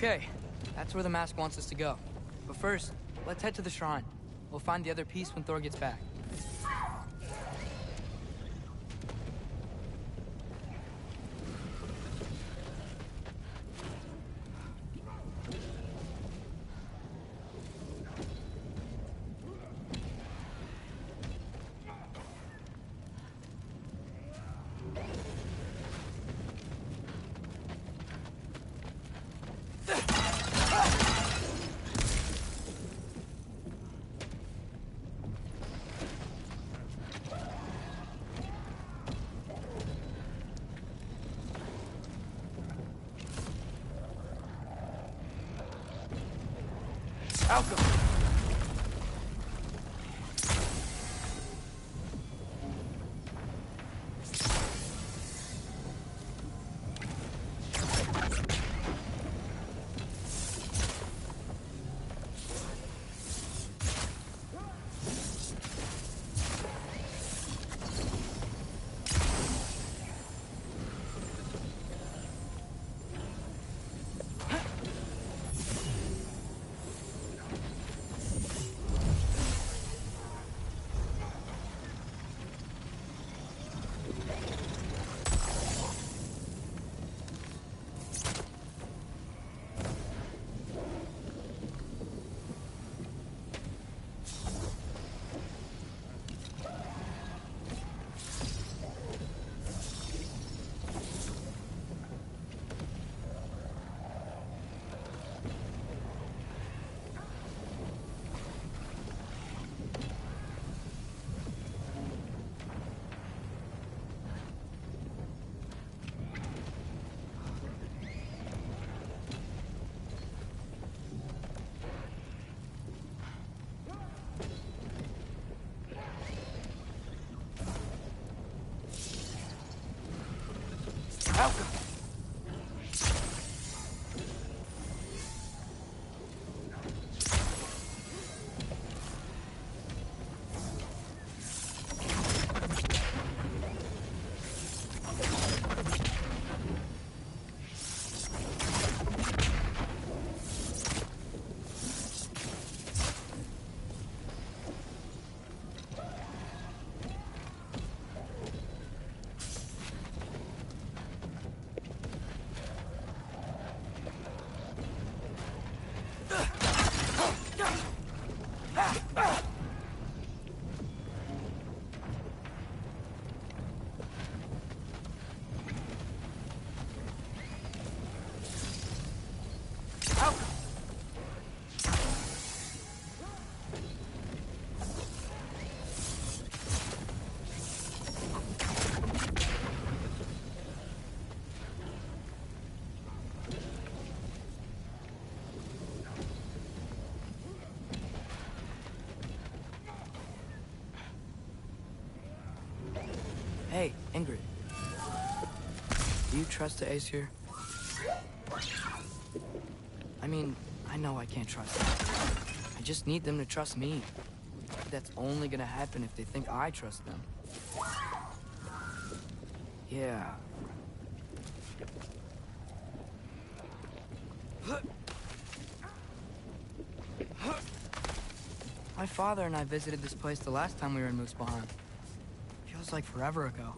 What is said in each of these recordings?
Okay, that's where the mask wants us to go. But first, let's head to the shrine. We'll find the other piece when Thor gets back. Alchemy! Alchemy! Hey, Ingrid. Do you trust the Ace here? I mean, I know I can't trust them. I just need them to trust me. That's only gonna happen if they think I trust them. Yeah. My father and I visited this place the last time we were in Muspelheim. Feels like forever ago.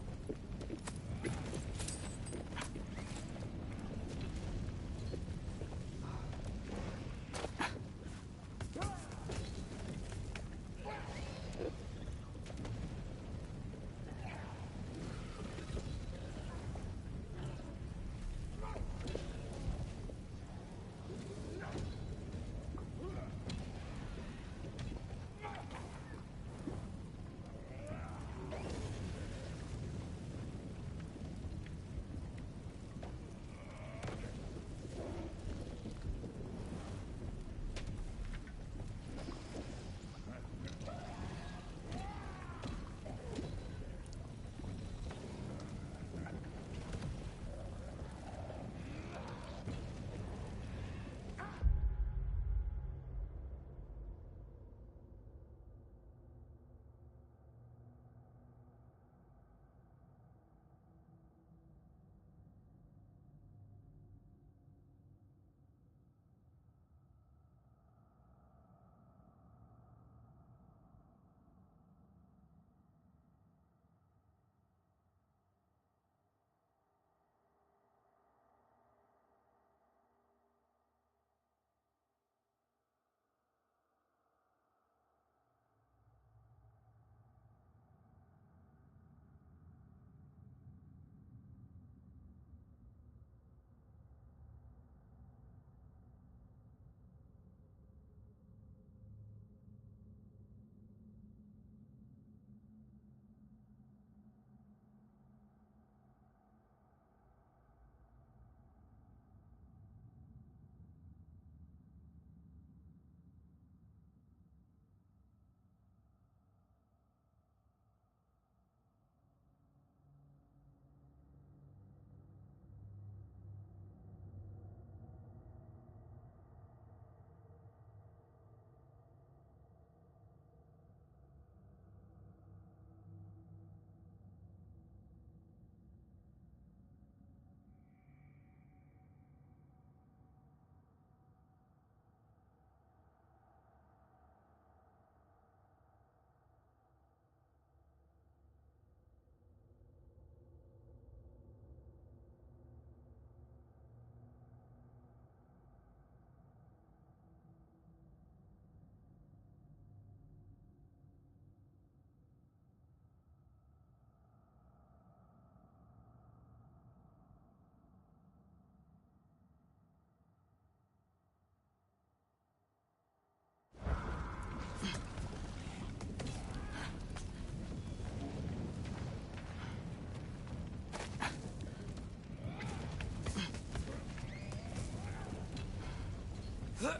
There's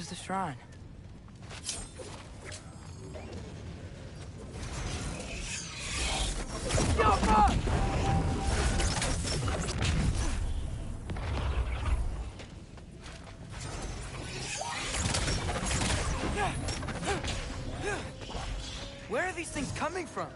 the shrine. Where are these things coming from?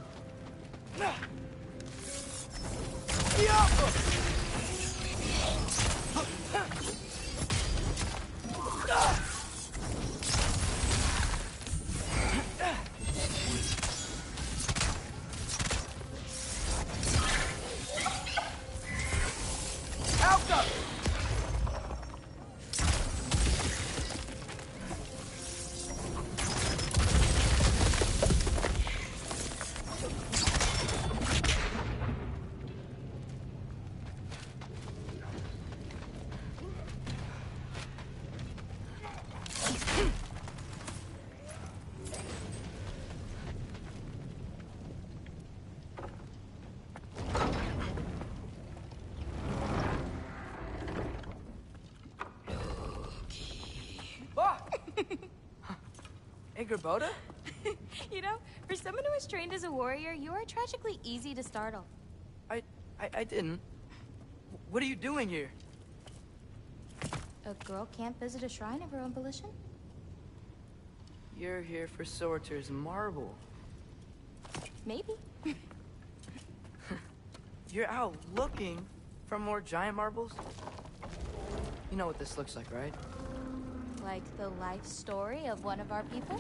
Hey, Gerboda? You know, for someone who was trained as a warrior, you are tragically easy to startle. I didn't. What are you doing here? A girl can't visit a shrine of her own volition? You're here for Sorter's marble. Maybe. You're out looking for more giant marbles? You know what this looks like, right? Like the life story of one of our people?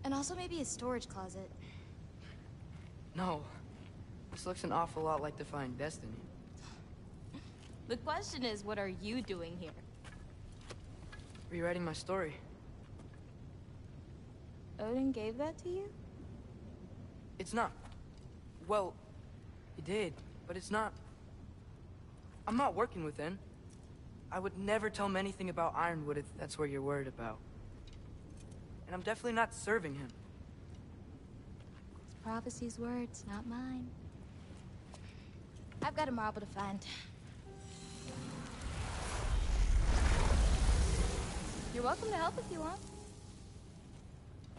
And also maybe a storage closet. No. This looks an awful lot like Defying Destiny. The question is, what are you doing here? Rewriting my story. Odin gave that to you? It's not. Well, he did, but it's not. I'm not working with him. I would never tell him anything about Ironwood if that's what you're worried about. And I'm definitely not serving him. It's prophecy's words, not mine. I've got a marble to find. You're welcome to help if you want.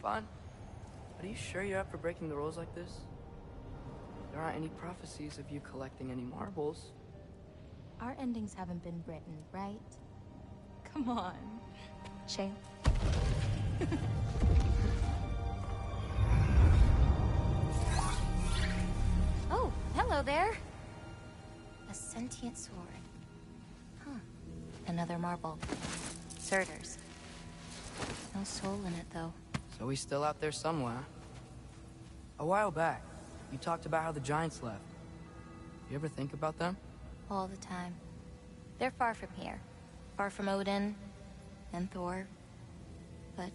Fine. But are you sure you're up for breaking the rules like this? There aren't any prophecies of you collecting any marbles. Our endings haven't been written, right? Come on. Shame. Oh, hello there. A sentient sword. Huh. Another marble. Surtur's. No soul in it, though. So he's still out there somewhere. A while back, you talked about how the giants left. You ever think about them? All the time. They're far from here. Far from Odin and Thor. But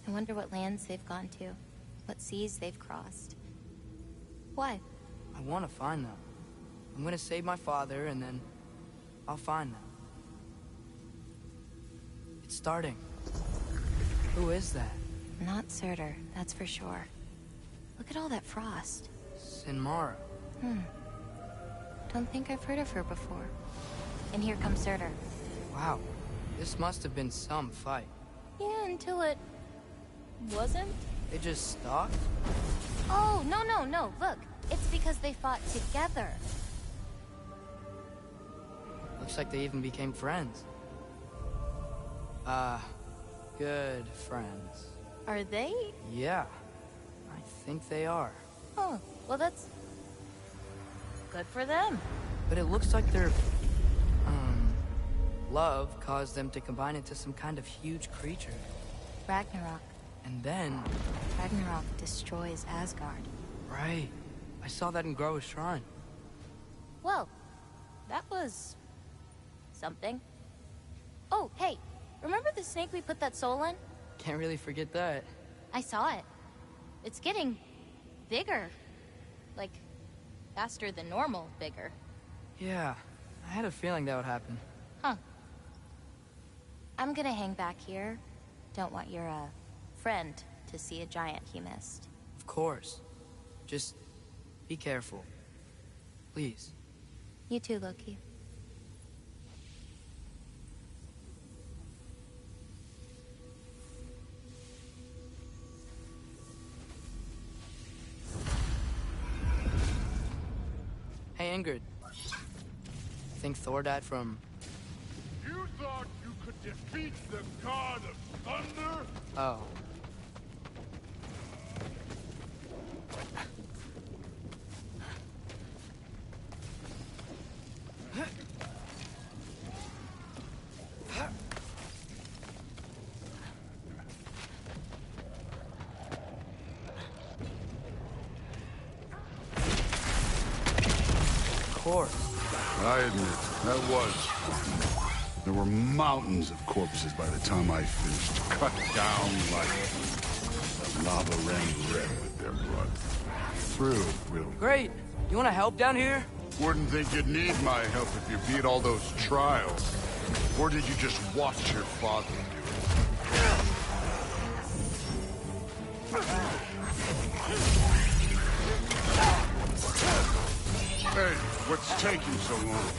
I wonder what lands they've gone to. What seas they've crossed. Why? I want to find them. I'm gonna save my father, and then I'll find them. It's starting. Who is that? Not Surtur, that's for sure. Look at all that frost. Sinmara. Don't think I've heard of her before. And here comes Surtur. Wow. This must have been some fight. Yeah, until it... wasn't? They just stalked? Oh, no. Look, it's because they fought together. Looks like they even became friends. Good friends. Are they? Yeah. I think they are. Oh, well that's... good for them. But it looks like their... love caused them to combine into some kind of huge creature. Ragnarok. And then... Ragnarok destroys Asgard. Right. I saw that in Groa's shrine. Well, that was... something. Oh, hey, remember the snake we put that soul in? Can't really forget that. I saw it. It's getting... bigger. Like, faster than normal bigger. Yeah, I had a feeling that would happen. Huh. I'm gonna hang back here. Don't want your, friend to see a giant he missed. Of course. Just be careful. Please. You too, Loki. Hey, Ingrid. Think Thor died from... You thought you could defeat the god of thunder? Oh. Of course. I admit, that was. There were mountains of corpses by the time I finished. Cut down like the lava ran red with their blood. Through, really. Great. You want to help down here? Wouldn't think you'd need my help if you beat all those trials. Or did you just watch your father do it? Hey, what's taking so long?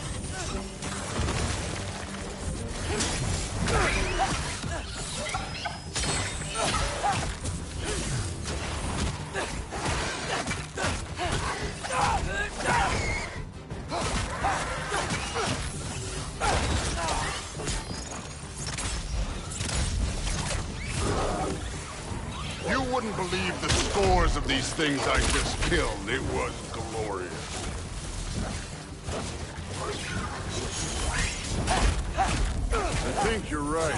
You wouldn't believe the scores of these things I just killed. It was glorious. I think you're right.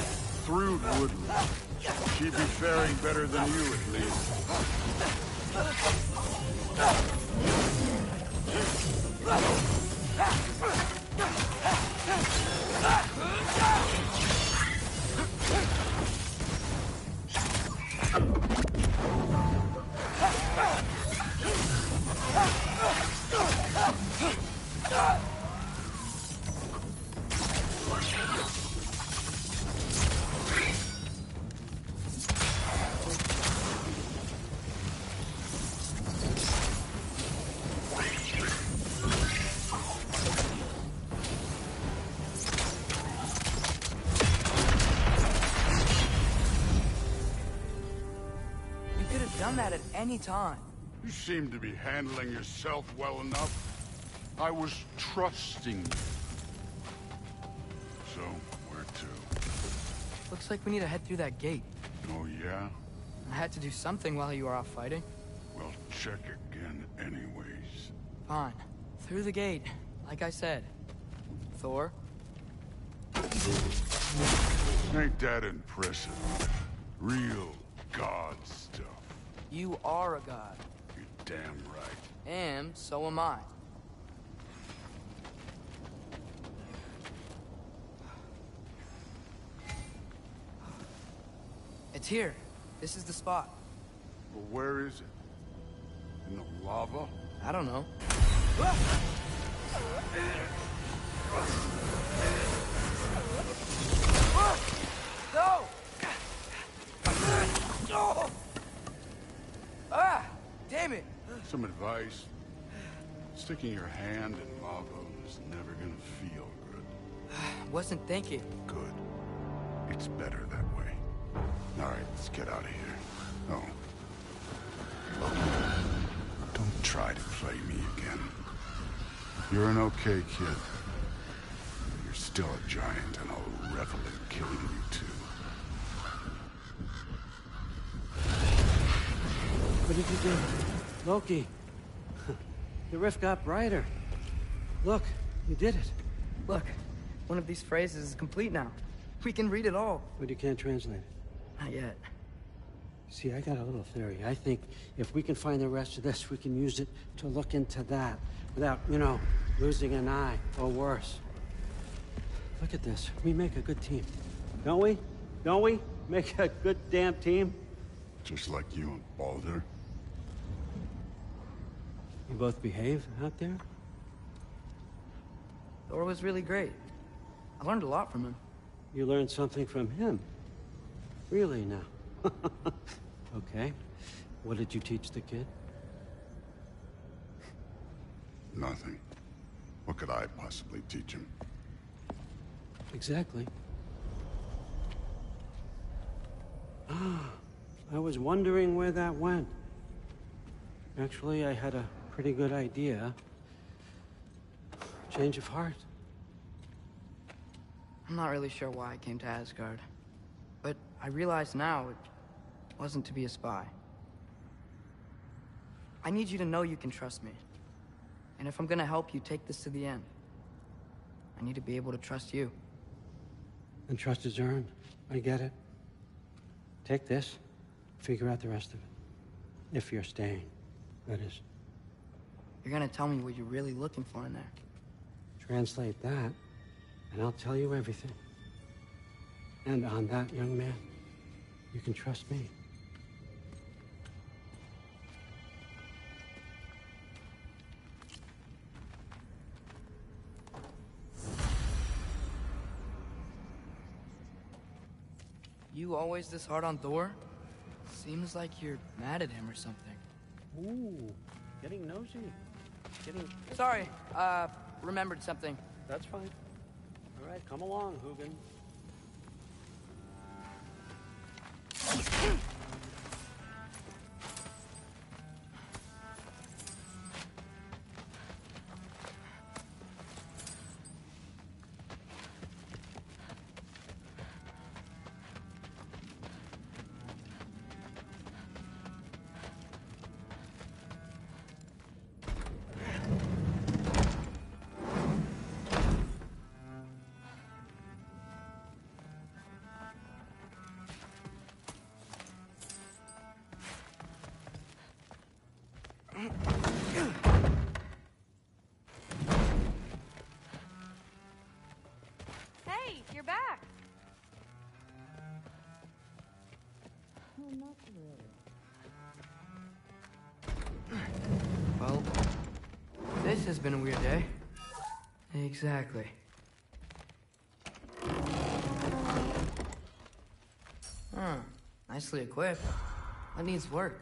Thrud wouldn't. She'd be faring better than you, at least. That at any time. You seem to be handling yourself well enough. I was trusting you. So, where to? Looks like we need to head through that gate. Oh, yeah? I had to do something while you were off fighting. Well, check again anyways. Fine. Through the gate, like I said. Thor? Ain't that impressive? Real god stuff. You are a god. You're damn right. And so am I. It's here. This is the spot. But where is it? In the lava? I don't know. No! No! Ah! Damn it! Some advice. Sticking your hand in lava is never gonna feel good. Wasn't thinking. Good. It's better that way. Alright, let's get out of here. Oh. Loki, don't try to play me again. You're an okay kid. But you're still a giant, and I'll revel in killing you too. What did you do? Loki. The rift got brighter. Look, you did it. Look, one of these phrases is complete now. We can read it all. But you can't translate it. Not yet. See, I got a little theory. I think if we can find the rest of this, we can use it to look into that without, you know, losing an eye or worse. Look at this. We make a good team. Don't we? Don't we? Make a good damn team? Just like you and Baldur. You both behave out there? Thor was really great. I learned a lot from him. You learned something from him? Really now? Okay. What did you teach the kid? Nothing. What could I possibly teach him? Exactly. I was wondering where that went. Actually, I had a pretty good idea. Change of heart. I'm not really sure why I came to Asgard. But I realize now it wasn't to be a spy. I need you to know you can trust me. And if I'm gonna help you take this to the end, I need to be able to trust you. And trust is earned. I get it. Take this, figure out the rest of it. If you're staying, that is. You're gonna tell me what you're really looking for in there. Translate that, and I'll tell you everything. And on that, young man, you can trust me. You always this hard on Thor? Seems like you're mad at him or something. Ooh, getting nosy. Sorry, remembered something. That's fine. All right, come along, Hugin. Hey, you're back. Well, this has been a weird day. Exactly. Nicely equipped. That needs work.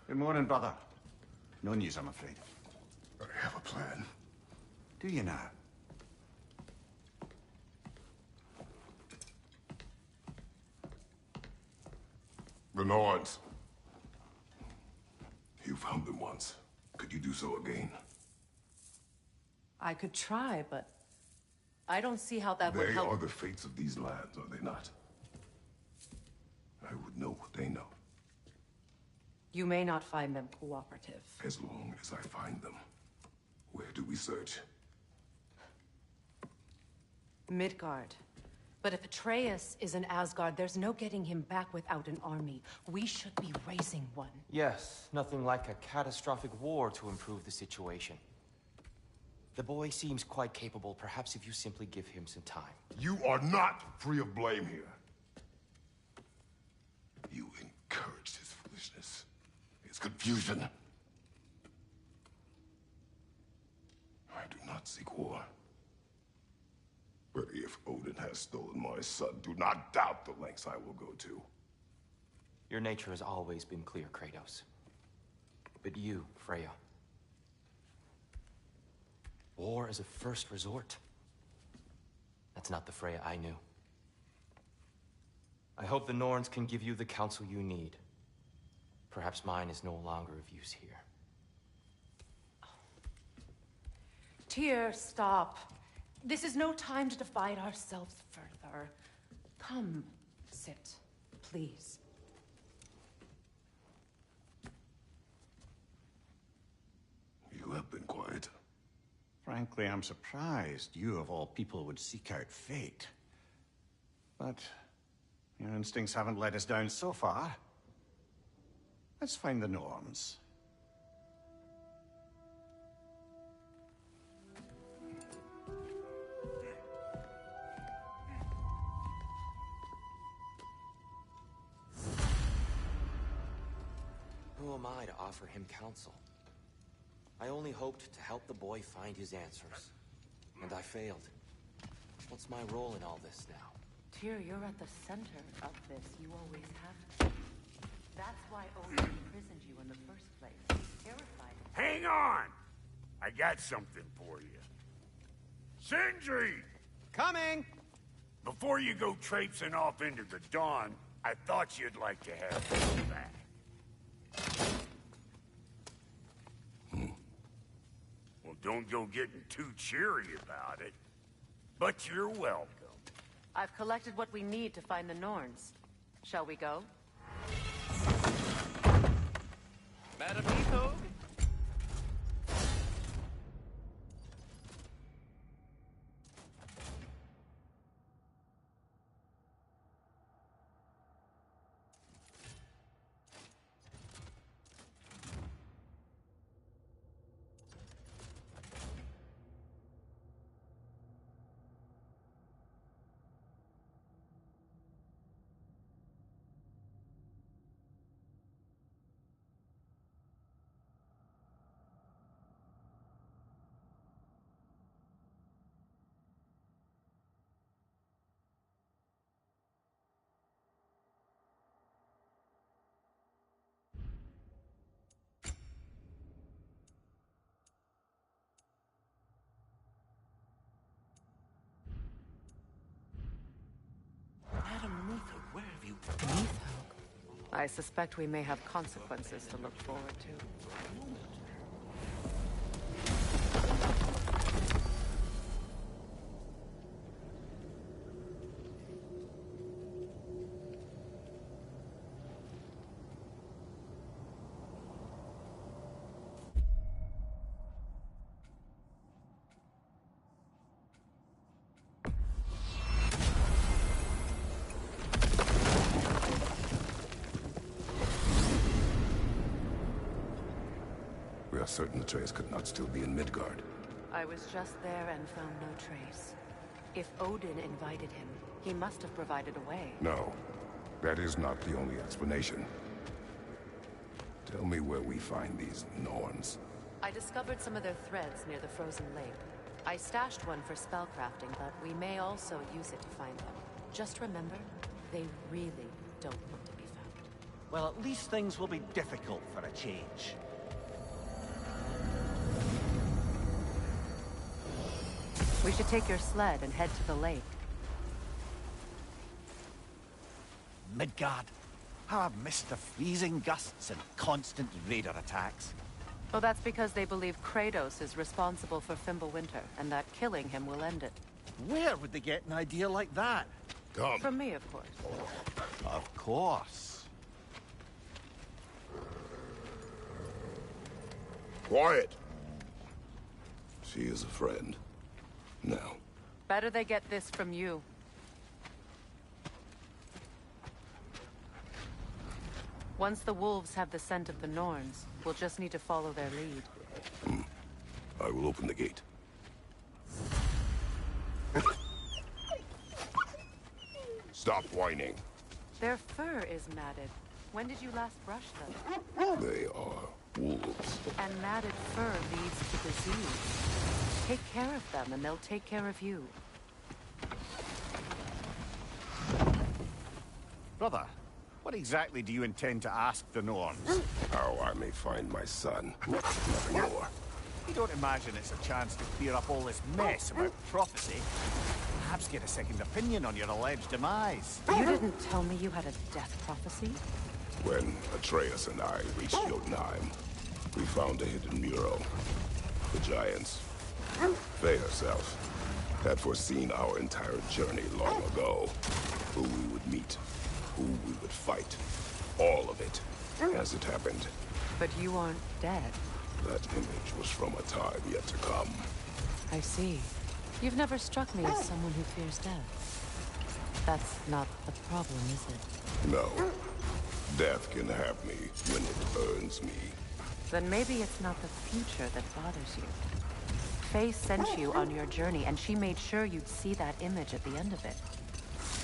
Good morning, brother. No news, I'm afraid. I have a plan. Do you now? The Nords. You found them once. Could you do so again? I could try, but I don't see how that would They help. are the fates of these lands, are they not? I would know what they know, You may not find them cooperative. as long as I find them. do we search? Midgard. But if Atreus is in Asgard, there's no getting him back without an army. We should be raising one. Yes, nothing like a catastrophic war to improve the situation. The boy seems quite capable. Perhaps if you simply give him some time. You are not free of blame here. You encouraged his foolishness, his confusion. I do not seek war. But if Odin has stolen my son, do not doubt the lengths I will go to. Your nature has always been clear, Kratos. But you, Freya. War as a first resort. That's not the Freya I knew. I hope the Norns can give you the counsel you need. Perhaps mine is no longer of use here. Tyr, stop. This is no time to divide ourselves further. Come, sit, please. You have been quiet. Frankly, I'm surprised you of all people would seek out fate. But your instincts haven't let us down so far. Let's find the Norns. Who am I to offer him counsel? I only hoped to help the boy find his answers. And I failed. What's my role in all this now? Tyr, you're at the center of this. You always have been. That's why Odin imprisoned you in the first place. He's terrified. Hang on! I got something for you. Sindri! Coming! Before you go traipsing off into the dawn, I thought you'd like to have this back. Well, don't go getting too cheery about it. But you're welcome. I've collected what we need to find the Norns. Shall we go? Madam Etho? Madam Etho, where have you... I suspect we may have consequences to look forward to. We are certain Atreus could not still be in Midgard. I was just there and found no trace. If Odin invited him, he must have provided a way. No, that is not the only explanation. Tell me where we find these Norns. I discovered some of their threads near the frozen lake. I stashed one for spellcrafting, but we may also use it to find them. Just remember, they really don't want to be found. Well, at least things will be difficult for a change. We should take your sled and head to the lake. Midgard. How I've missed the freezing gusts and constant raider attacks. Well, that's because they believe Kratos is responsible for Fimbulwinter, and that killing him will end it. Where would they get an idea like that? Come. From me, of course. Of course. Quiet! She is a friend. Now. Better they get this from you. Once the wolves have the scent of the Norns, we'll just need to follow their lead. I will open the gate. Stop whining. Their fur is matted. When did you last brush them? They are wolves. And matted fur leads to disease. Take care of them, and they'll take care of you. Brother, what exactly do you intend to ask the Norns? How I may find my son. Nothing more. You don't imagine it's a chance to clear up all this mess about prophecy? Perhaps get a second opinion on your alleged demise. You didn't tell me you had a death prophecy? When Atreus and I reached Jotunheim, we found a hidden mural. The Giants, Faye herself, had foreseen our entire journey long ago. Who we would meet, who we would fight. All of it, as it happened. But you aren't dead. That image was from a time yet to come. I see. You've never struck me as someone who fears death. That's not the problem, is it? No. Death can have me when it earns me. Then maybe it's not the future that bothers you. Faye sent you on your journey, and she made sure you'd see that image at the end of it.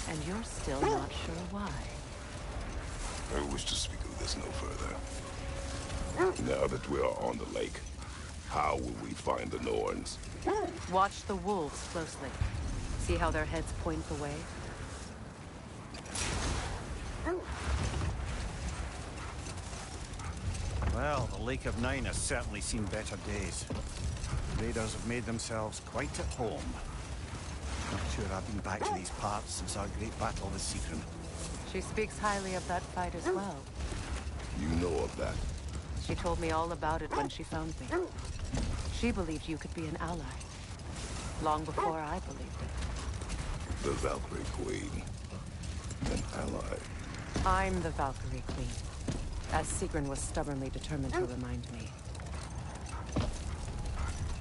And you're still not sure why. I wish to speak of this no further. Now that we are on the lake, how will we find the Norns? Watch the wolves closely. See how their heads point the way? Well, the Lake of Nine has certainly seen better days. Raiders have made themselves quite at home. Not sure I've been back to these parts since our great battle with Sigrun. She speaks highly of that fight as well. You know of that? She told me all about it when she found me. She believed you could be an ally. Long before I believed it. The Valkyrie Queen. An ally. I'm the Valkyrie Queen. As Sigrun was stubbornly determined to remind me.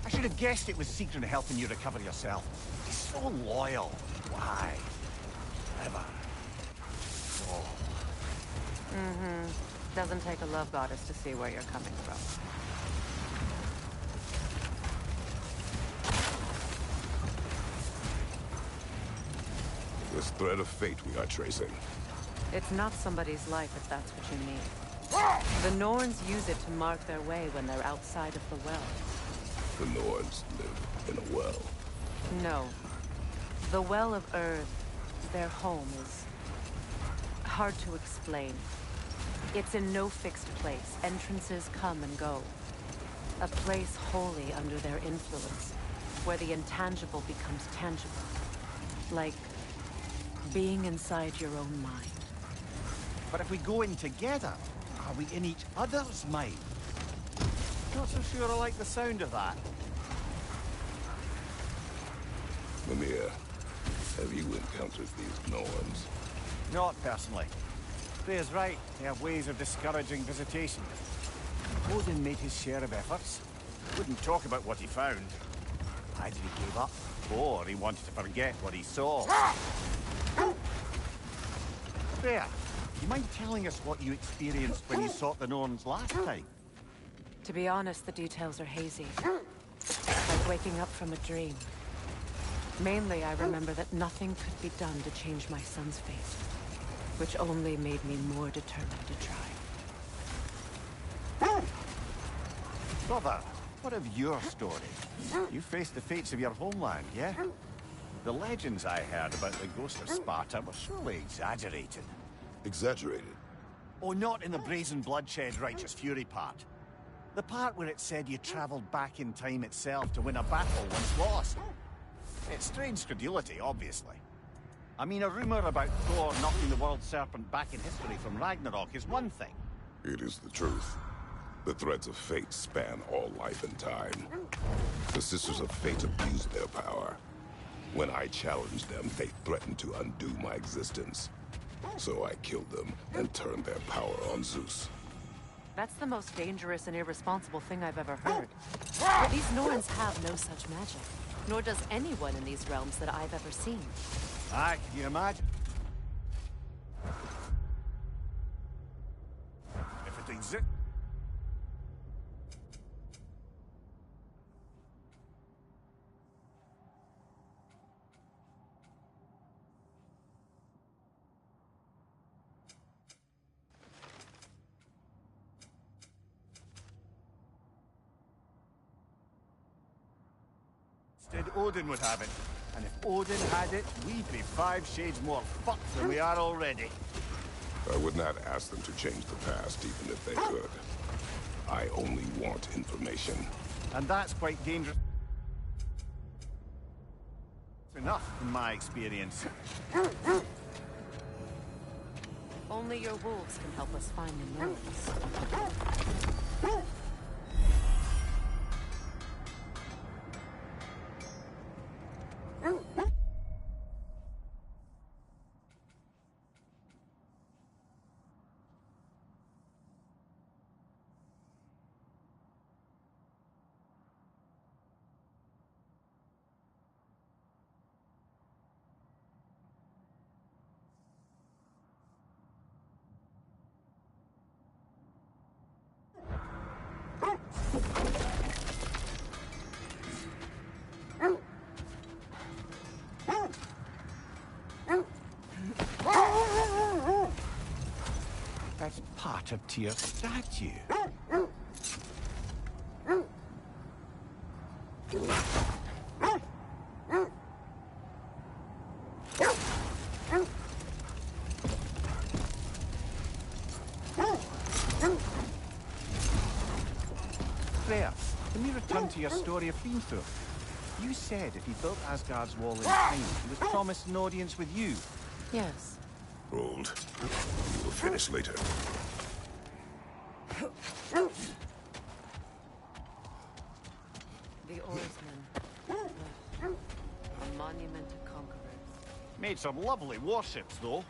I should have guessed it was Sigrun helping you recover yourself. He's so loyal. Why? Ever. Oh. Mm-hmm. Doesn't take a love goddess to see where you're coming from. This thread of fate we are tracing. It's not somebody's life if that's what you mean. The Norns use it to mark their way when they're outside of the well. The Norns live in a well. No. The Well of Earth, their home, is hard to explain. It's in no fixed place. Entrances come and go. A place wholly under their influence, where the intangible becomes tangible. Like being inside your own mind. But if we go in together, are we in each other's mind? Not so sure I like the sound of that. Mimir, have you encountered these Norns? Not personally. Freya's right. They have ways of discouraging visitation. Odin made his share of efforts. Wouldn't talk about what he found. Either he gave up, or he wanted to forget what he saw. Freya, you mind telling us what you experienced when you sought the Norns last time? To be honest, the details are hazy. Like waking up from a dream. Mainly, I remember that nothing could be done to change my son's fate. Which only made me more determined to try. Brother, what of your story? You faced the fates of your homeland, yeah? The legends I heard about the ghost of Sparta were surely exaggerated. Exaggerated? Oh, not in the brazen bloodshed righteous fury part. The part where it said you traveled back in time itself to win a battle once lost. It's strange credulity, obviously. I mean, a rumor about Thor knocking the world serpent back in history from Ragnarok is one thing. It is the truth. The threads of fate span all life and time. The Sisters of Fate abused their power. When I challenged them, they threatened to undo my existence. So I killed them and turned their power on Zeus. That's the most dangerous and irresponsible thing I've ever heard. These Norns have no such magic, nor does anyone in these realms that I've ever seen. Aye, can you imagine? If it exists. Instead, Odin would have it. And if Odin had it, we'd be 5 shades more fucked than we are already. I would not ask them to change the past, even if they could. I only want information. And that's quite dangerous. Enough, in my experience. Only your wolves can help us find the Norns. That's part of Tyr's statue. Freya, can we return to your story of Fiendthor? You said if he built Asgard's wall in time, he was promised an audience with you. Yes. Hold. We will finish later. The Oarsmen. A monument to conquerors. Made some lovely warships, though.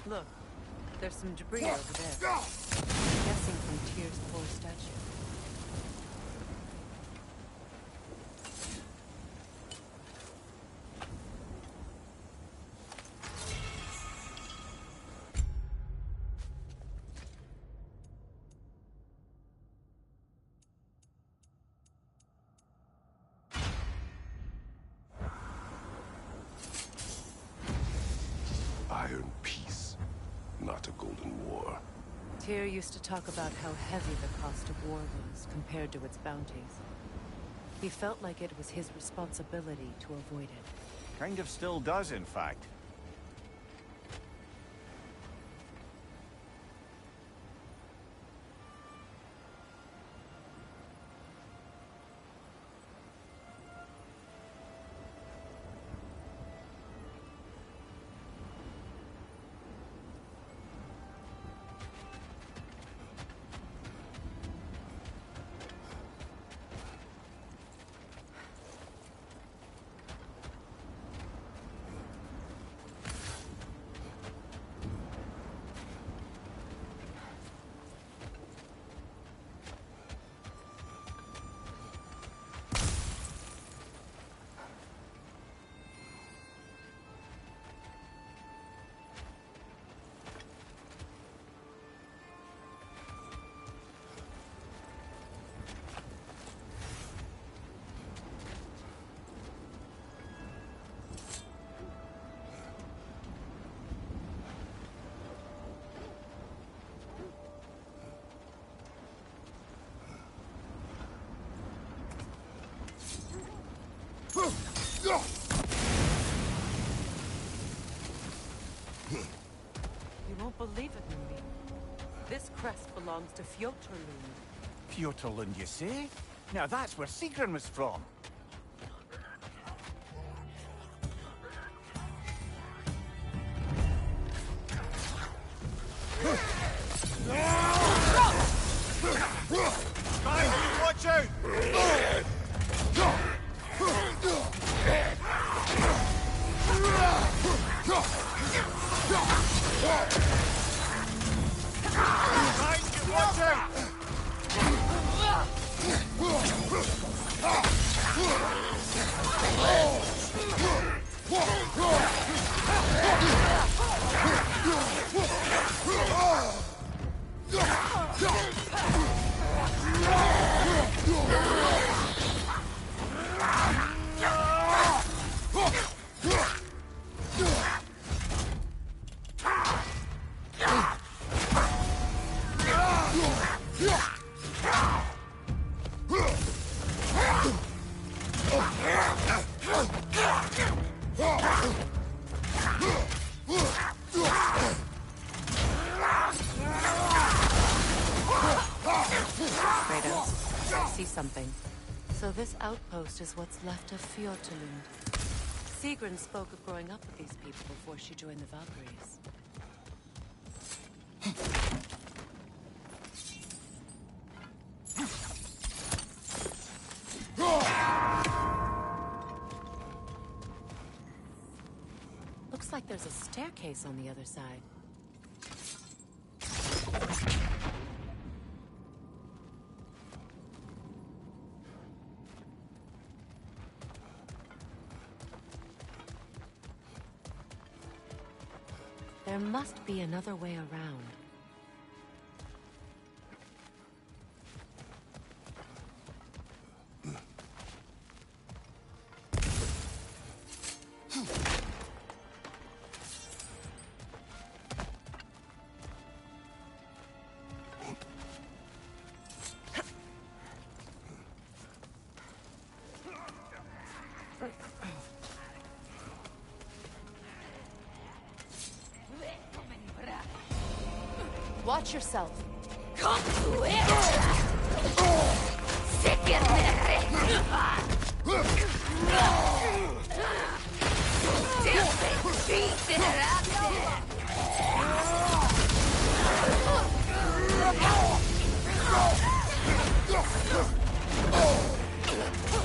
Look, there's some debris over there. I'm guessing from Tyr's poor statue. Iron peace, not a golden war. Tyr used to talk about how heavy the cost of war was compared to its bounties. He felt like it was his responsibility to avoid it. Kind of still does, in fact. You won't believe it, Moody. This crest belongs to Fjotorlund. Fjotorlund, you say? Now that's where Sigrun was from. Guys, watch out! Watch out! Something. So this outpost is what's left of Fjotorlund. Sigrun spoke of growing up with these people before she joined the Valkyries. Looks like there's a staircase on the other side. There must be another way around. Watch yourself.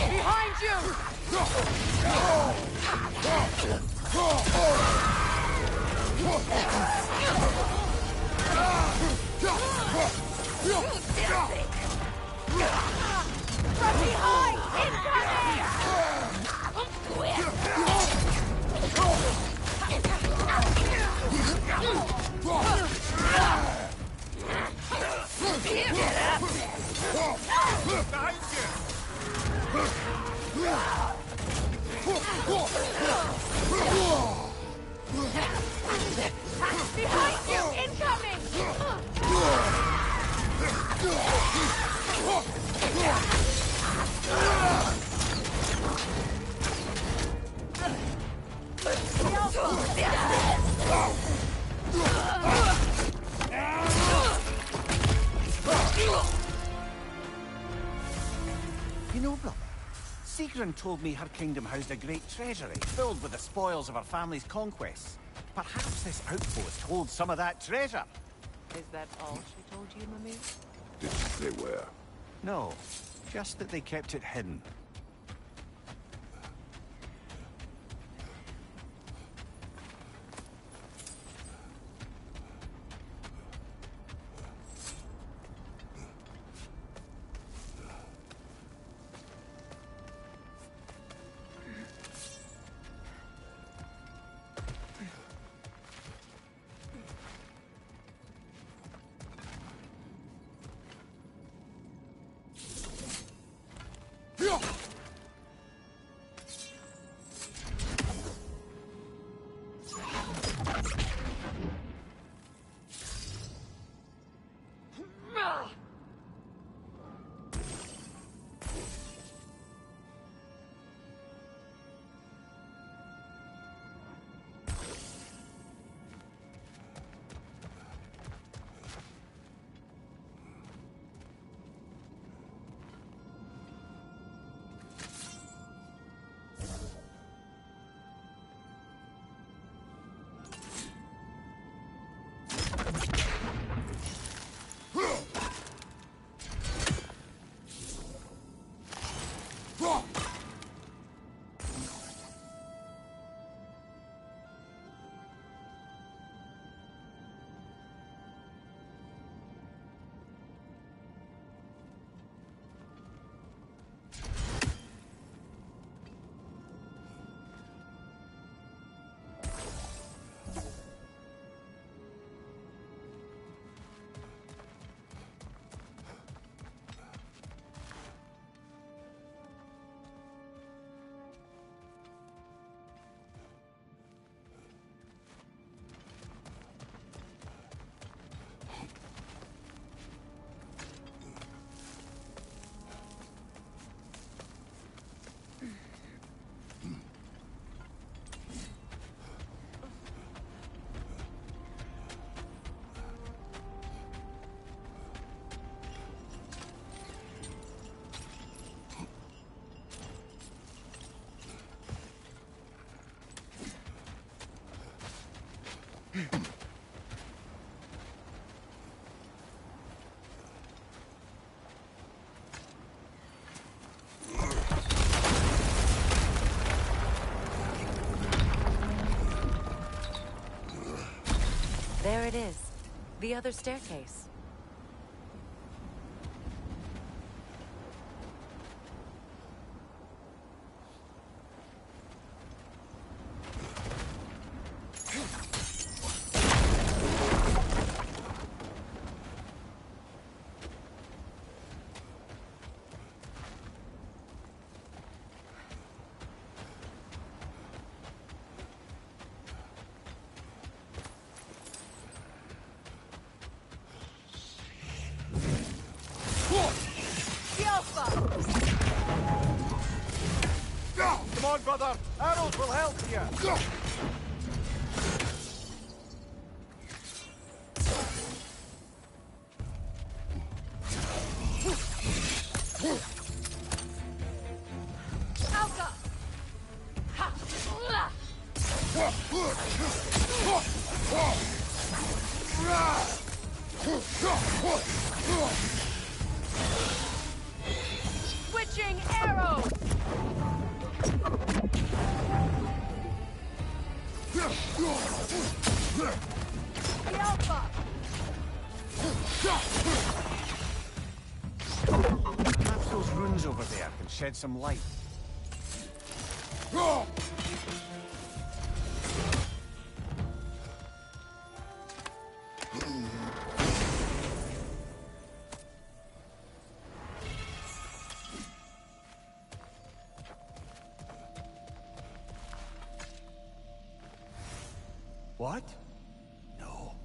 Behind you! Sigrun told me her kingdom housed a great treasury, filled with the spoils of her family's conquests. Perhaps this outpost holds some of that treasure. Is that all she told you, Mimir? Did she say where? No, just that they kept it hidden. There it is. The other staircase. Come on, brother! Arrows will help you! Switching arrows! The Alpha! Perhaps those runes over there can shed some light. What? No,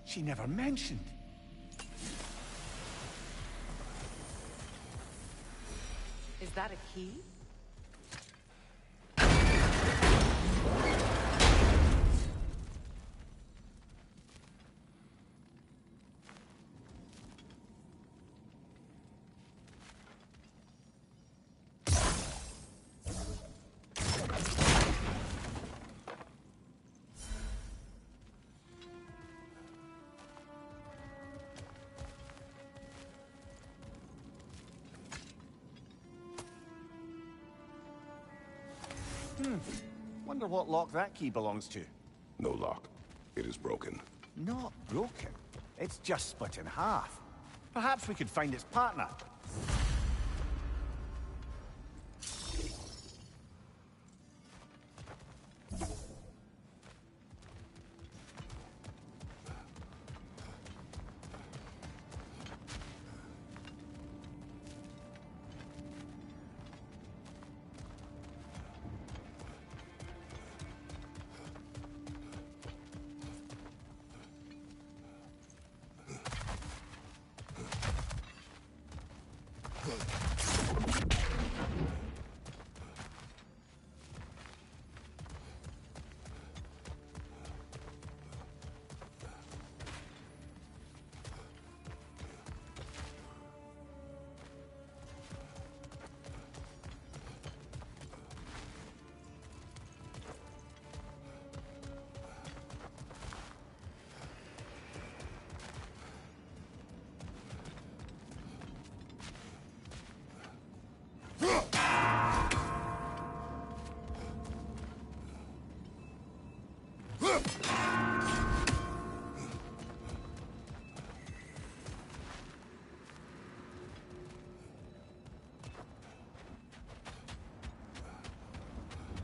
she never mentioned. Is that a key? Wonder what lock that key belongs to. No lock. It is broken. Not broken. It's just split in half. Perhaps we could find its partner.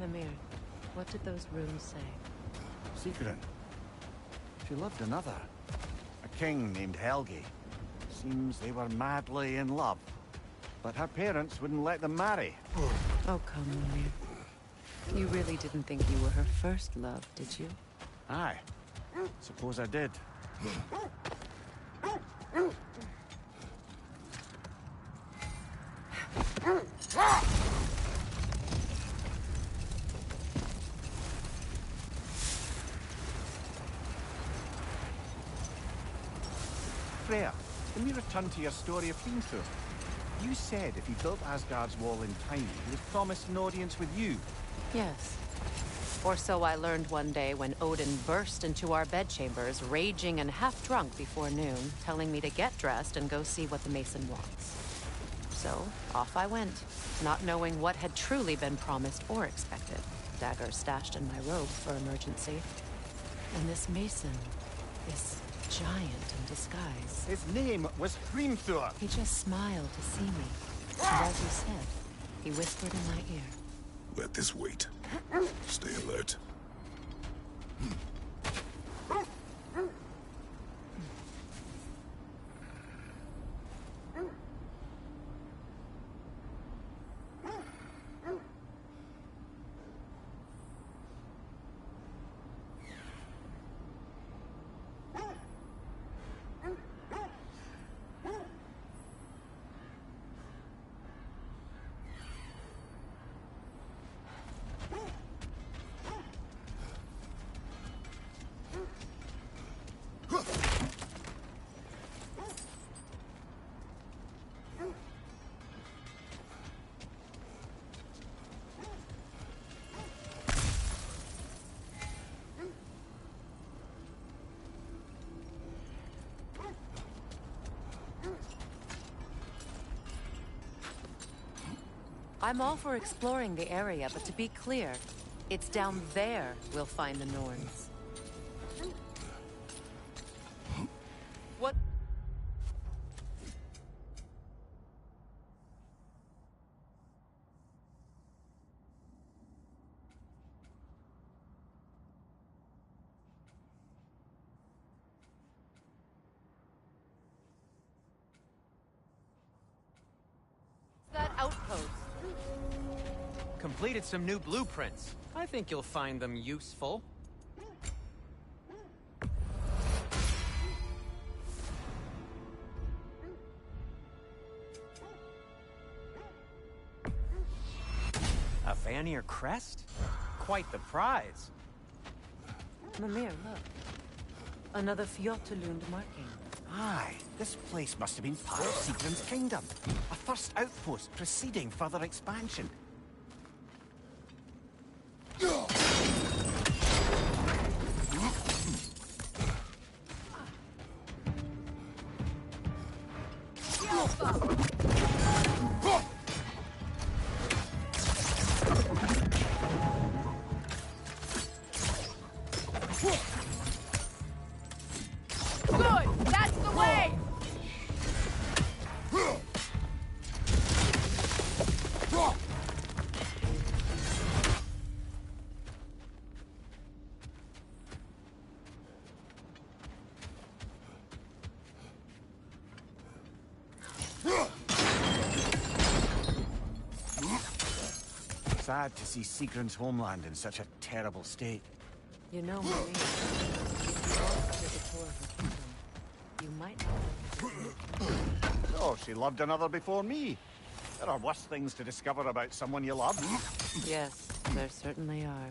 Mimir, what did those runes say? Secret. She loved another. A king named Helgi. Seems they were madly in love. But her parents wouldn't let them marry. Oh, come, Mimir. You really didn't think you were her first love, did you? Aye. Suppose I did. Freya, can we return to your story of Fiendthor? You said if he built Asgard's wall in time, he was promised an audience with you. Yes. Or so I learned one day when Odin burst into our bedchambers, raging and half-drunk before noon, telling me to get dressed and go see what the Mason wants. So, off I went, not knowing what had truly been promised or expected. Daggers stashed in my robe for emergency. And this Mason, this giant in disguise. His name was Hrimthur. He just smiled to see me. And as you said, he whispered in my ear. Let this wait. Stay alert. I'm all for exploring the area, but to be clear, it's down there we'll find the Norns. What? That outpost. Completed some new blueprints. I think you'll find them useful. A Vanir crest? Quite the prize. Mimir, look. Another Fjotalund marking. Aye, this place must have been part of Sigrun's kingdom. A first outpost preceding further expansion. sad to see Sigrun's homeland in such a terrible state. You know, Maria, if you also did a tour of her kingdom, you might not. Oh, she loved another before me. There are worse things to discover about someone you love. Yes, there certainly are.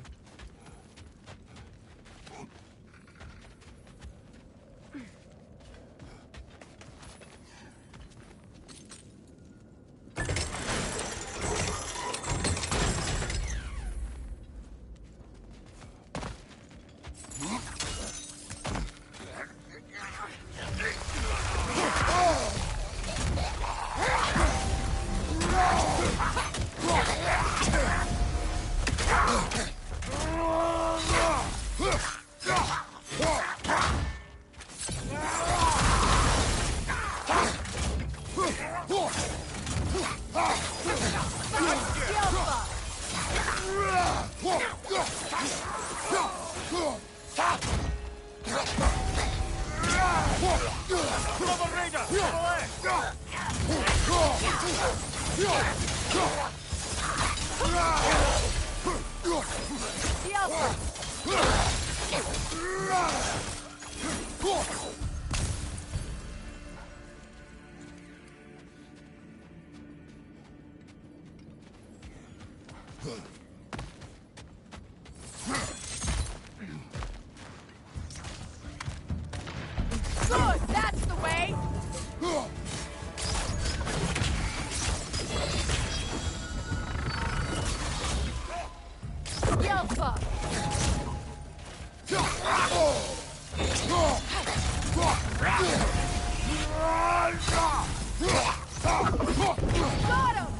Good! That's the way! Yelpa! Got him!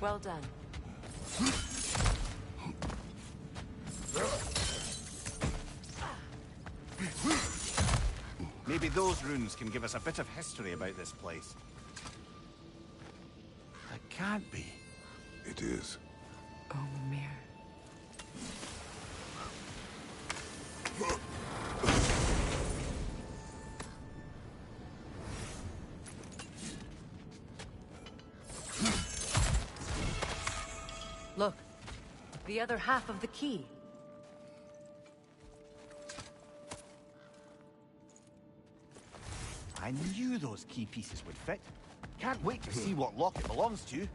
Well done. Maybe those runes can give us a bit of history about this place. It can't be. It is. Oh, Mimir. Look, the other half of the key. I knew those key pieces would fit. Can't wait to see what lock it belongs to.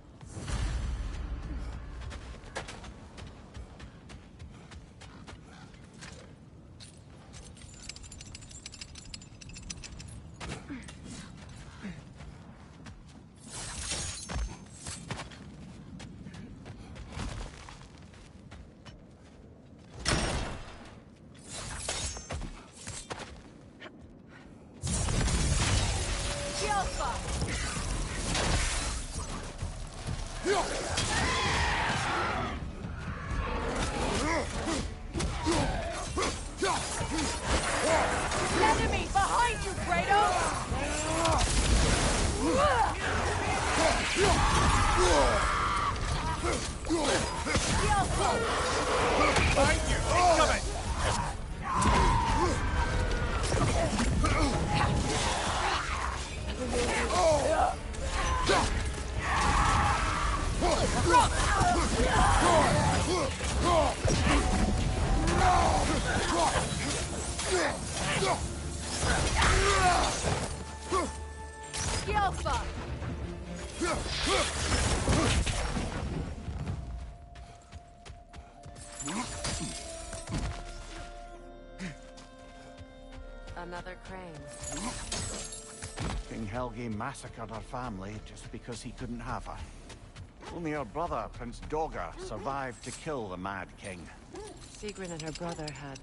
Enemy behind you, Kratos! Behind you! Incoming! Go! Alpha! Another crane. King Helge massacred her family just because he couldn't have her. Only her brother, Prince Dogger, survived to kill the Mad King. Sigrun and her brother had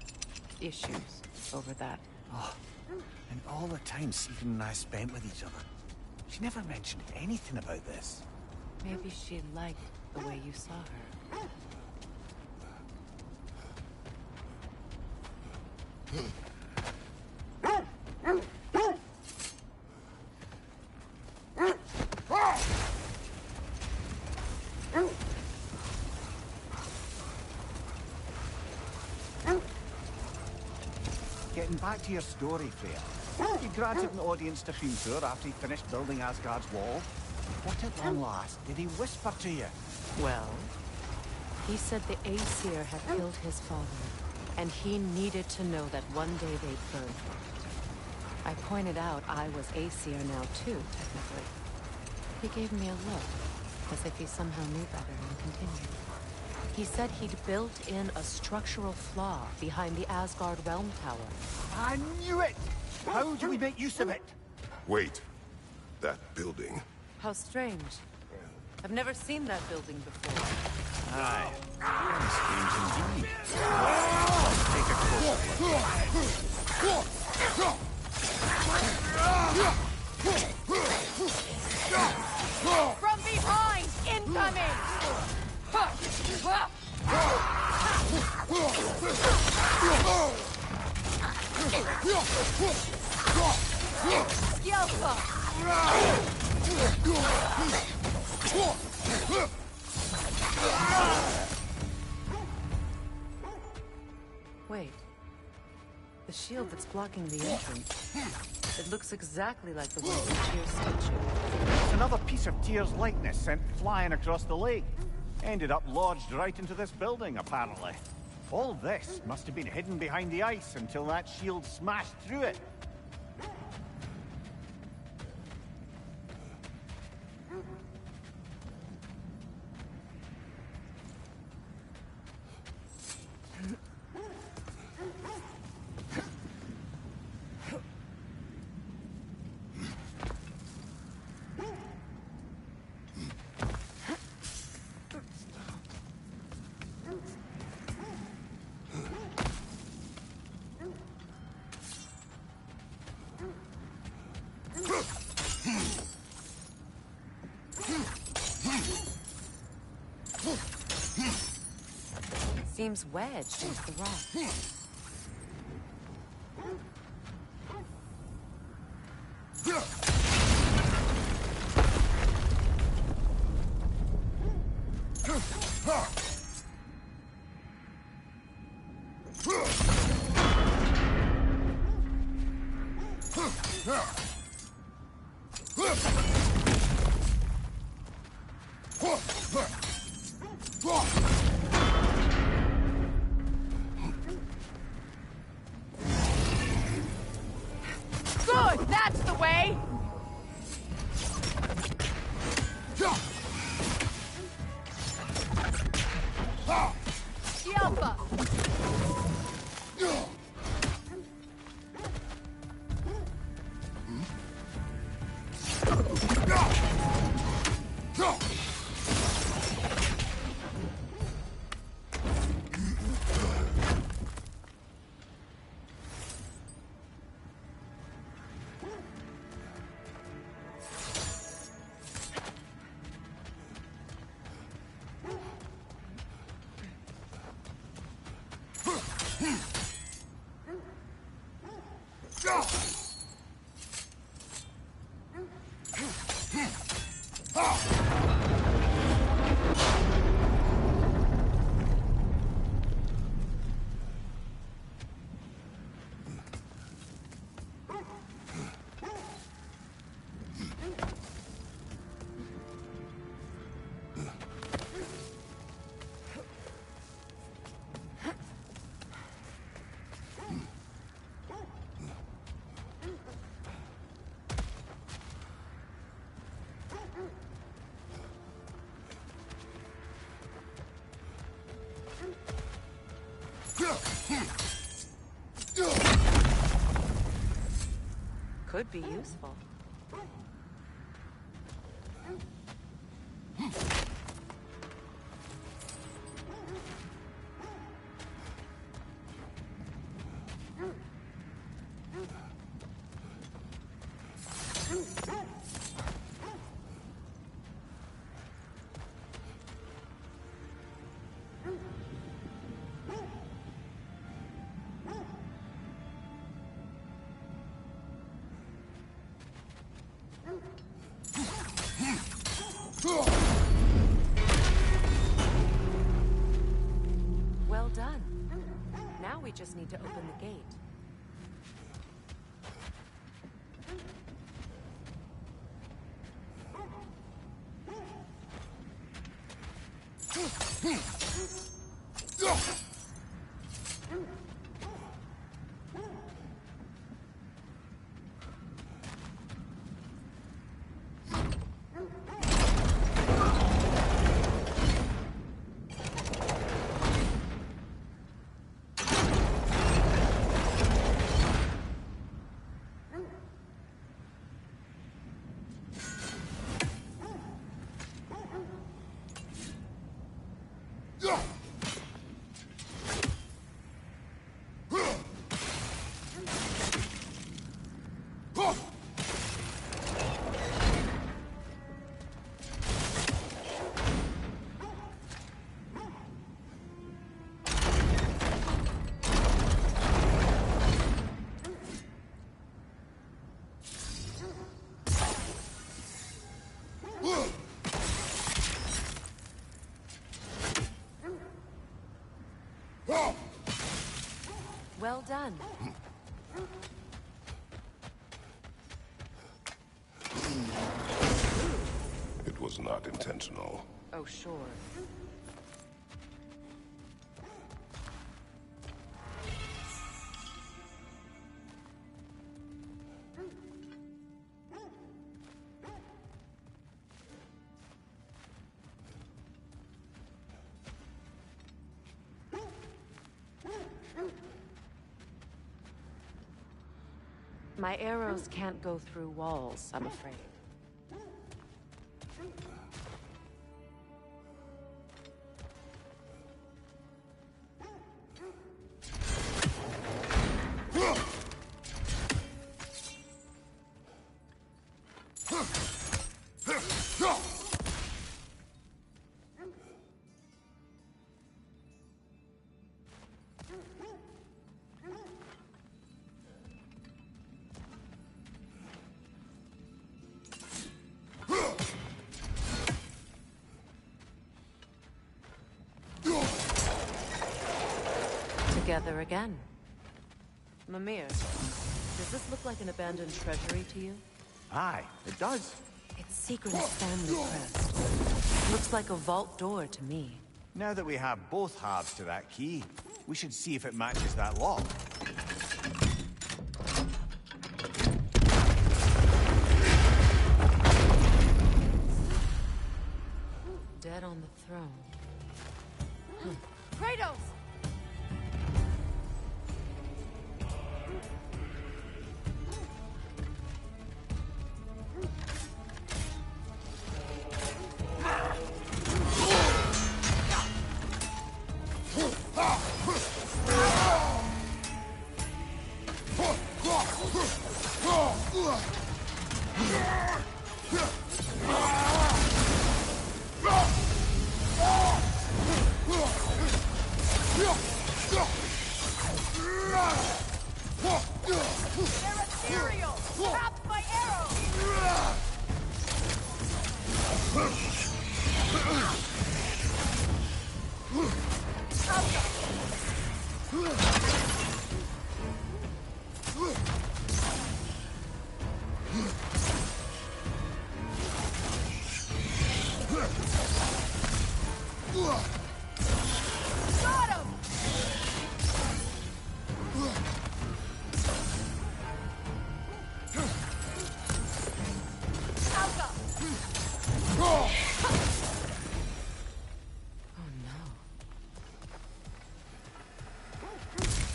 issues over that. Oh, and all the time Sigrun and I spent with each other. She never mentioned anything about this. Maybe she liked the way you saw her. Getting back to your story, Freya. You granted an audience to Hrimthur after he finished building Asgard's wall. What at long last did he whisper to you? Well, he said the Aesir had killed his father, and he needed to know that one day they'd burn for it. I pointed out I was Aesir now too, technically. He gave me a look, as if he somehow knew better and continued. He said he'd built in a structural flaw behind the Asgard Realm Tower. I knew it! How do we make use of it? Wait. That building. How strange. I've never seen that building before. Aye. Very strange indeed. Let's take a closer look. From behind! Incoming! Wait. The shield that's blocking the entrance. It looks exactly like the one in Tyr's statue. It's another piece of Tyr's likeness sent flying across the lake. Ended up lodged right into this building, apparently. All this must have been hidden behind the ice until that shield smashed through it. Seems wedged into the rock. Good! That's the way! Alpha! Could be useful. Well done. Now we just need to open the gate. Well done. It was not intentional. Oh, sure. My arrows can't go through walls, I'm afraid. Together again. Mimir, does this look like an abandoned treasury to you? Aye, it does. It's Secret's family crest. Looks like a vault door to me. Now that we have both halves to that key, we should see if it matches that lock. Dead on the throne. Kratos!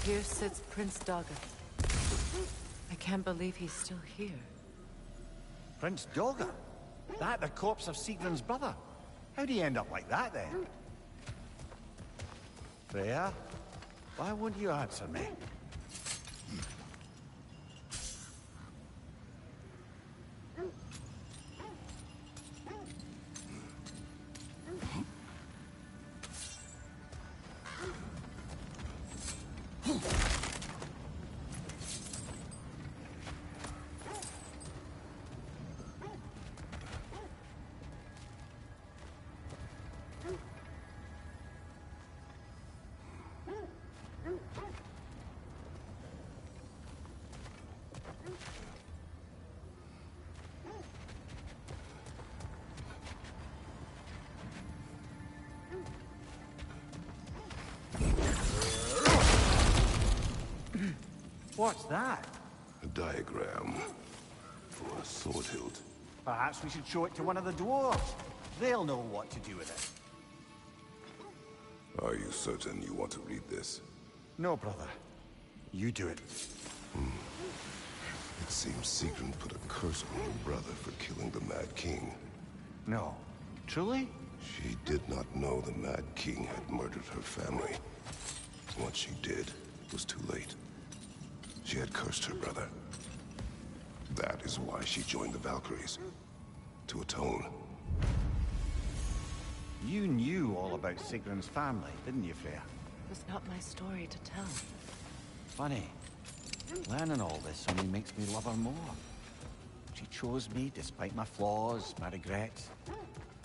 Here sits Prince Daga. I can't believe he's still here. Prince Doga? That the corpse of Sigrun's brother? How'd he end up like that, then? Freya? Why won't you answer me? What's that? A diagram for a sword hilt. Perhaps we should show it to one of the dwarves. They'll know what to do with it. Are you certain you want to read this? No, brother. You do it. It seems Sigrun put a curse on her brother for killing the Mad King. No. Truly? She did not know the Mad King had murdered her family. Once she did, it was too late. She had cursed her brother. That is why she joined the Valkyries. To atone. You knew all about Sigrun's family, didn't you, Freya? It was not my story to tell. Funny. Learning all this only makes me love her more. She chose me despite my flaws, my regrets.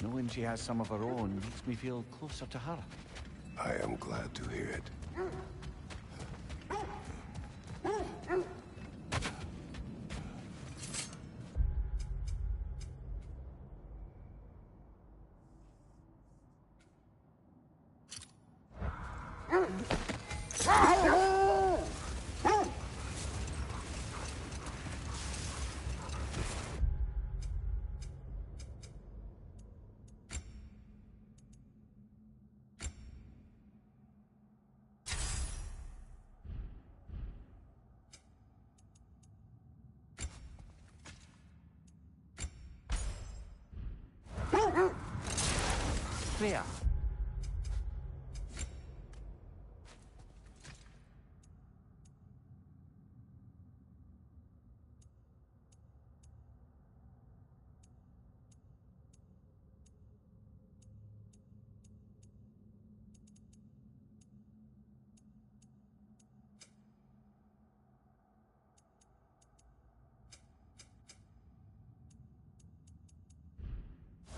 Knowing she has some of her own makes me feel closer to her. I am glad to hear it. Freya.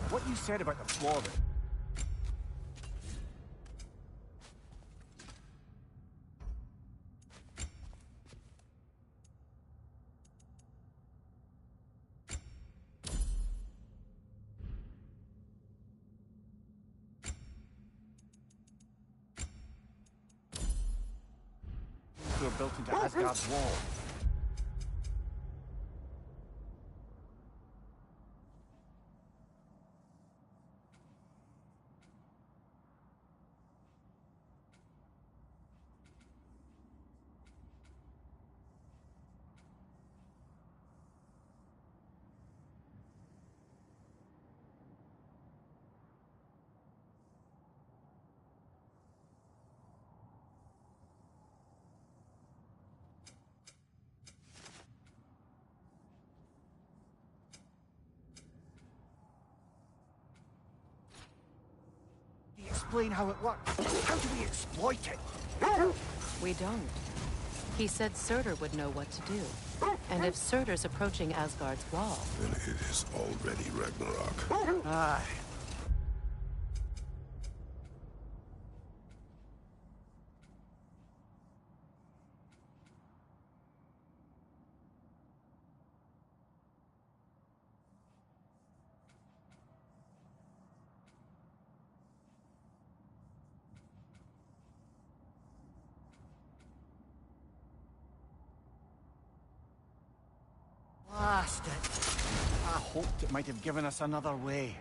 What you said about the flaw that... were built into Asgard's wall. Explain how it works. How do we exploit it? We don't. He said Surtur would know what to do. And if Surtur's approaching Asgard's wall... Then it is already Ragnarok. Aye. Blast it! I hoped it might have given us another way.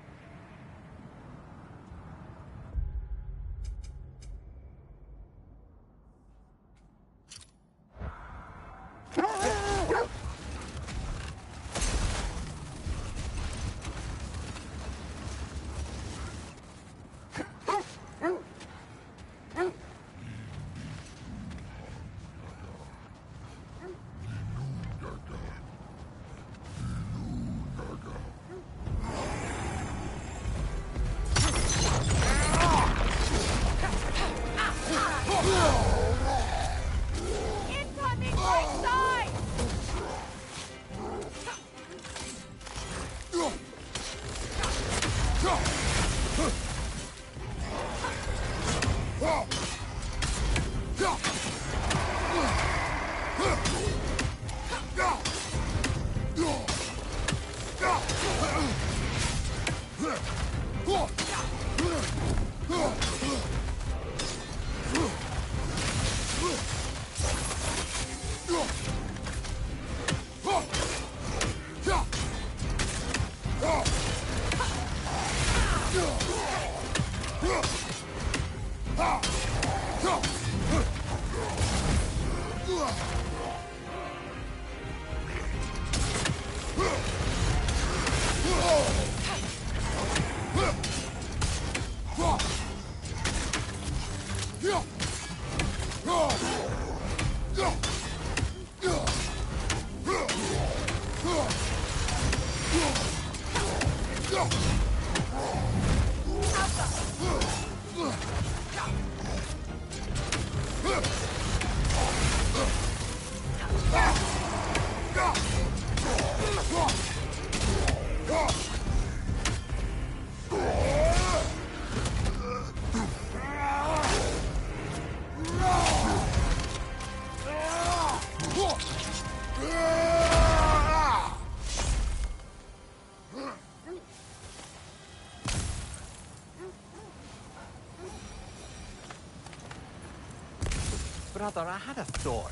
Brother, I had a thought.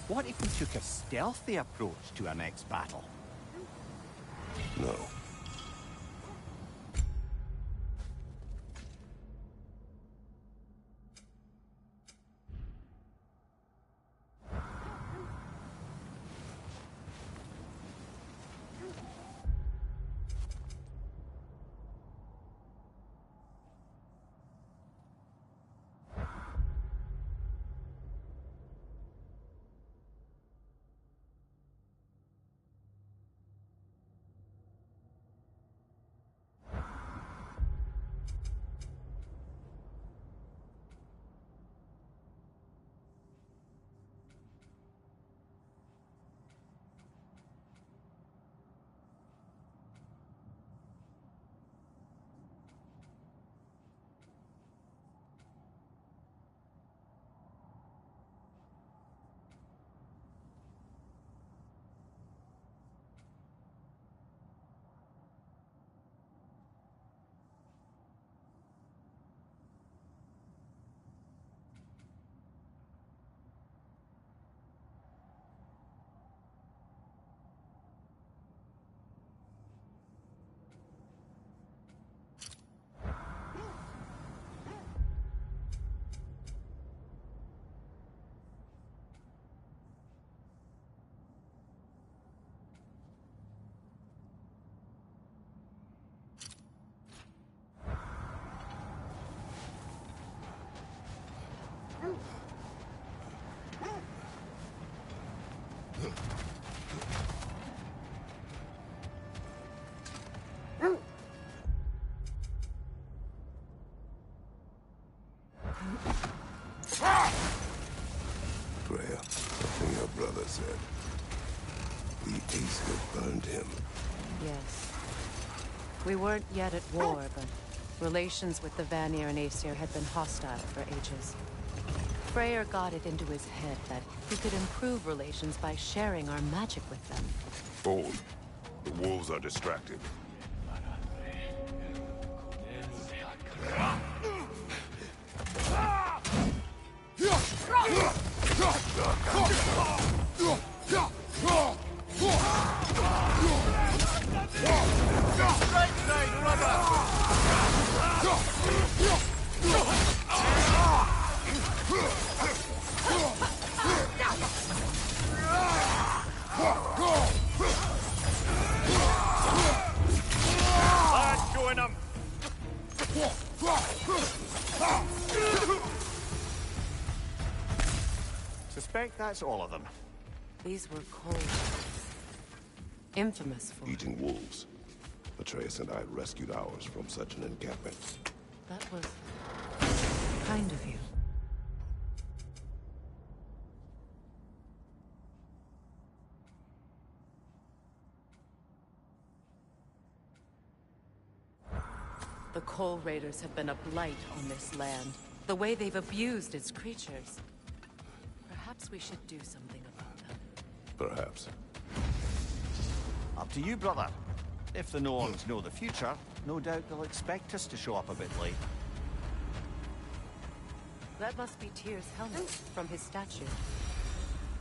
What if we took a stealthy approach to our next battle? No. Freya, something your brother said. The Ace had burned him. Yes. We weren't yet at war, but relations with the Vanir and Aesir had been hostile for ages. Freyr got it into his head that he could improve relations by sharing our magic with them. Hold. The wolves are distracted. Suspect that's all of them. These were cold. Infamous for... Eating wolves. Atreus and I rescued ours from such an encampment. That was... kind of you. The Coal Raiders have been a blight on this land. The way they've abused its creatures. Perhaps we should do something about them. Perhaps. Up to you, brother. If the Norns know the future, no doubt they'll expect us to show up a bit late. That must be Tyr's helmet from his statue.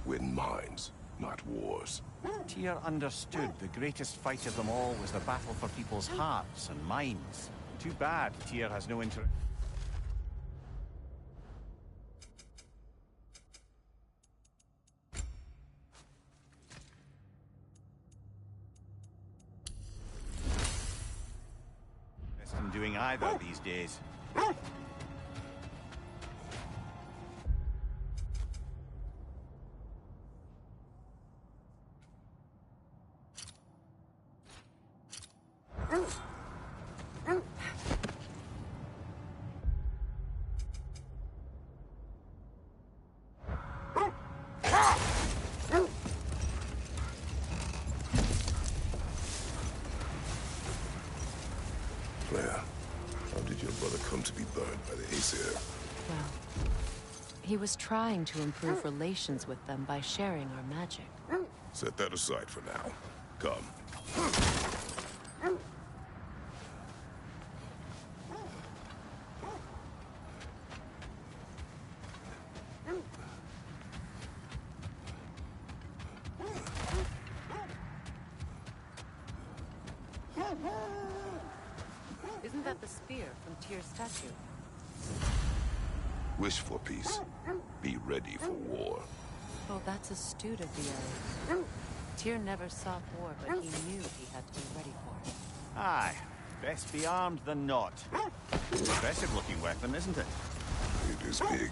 Win minds, not wars. Tyr understood the greatest fight of them all was the battle for people's hearts and minds. Too bad Tyr has no interest. In doing either these days. Claire, how did your brother come to be burned by the Aesir? Well, he was trying to improve relations with them by sharing our magic. Set that aside for now. Come. Isn't that the spear from Tyr's statue? Wish for peace. Be ready for war. Oh, that's astute of the elves. Tyr never sought war, but he knew he had to be ready for it. Aye, best be armed than not. Impressive looking weapon, isn't it? It is big.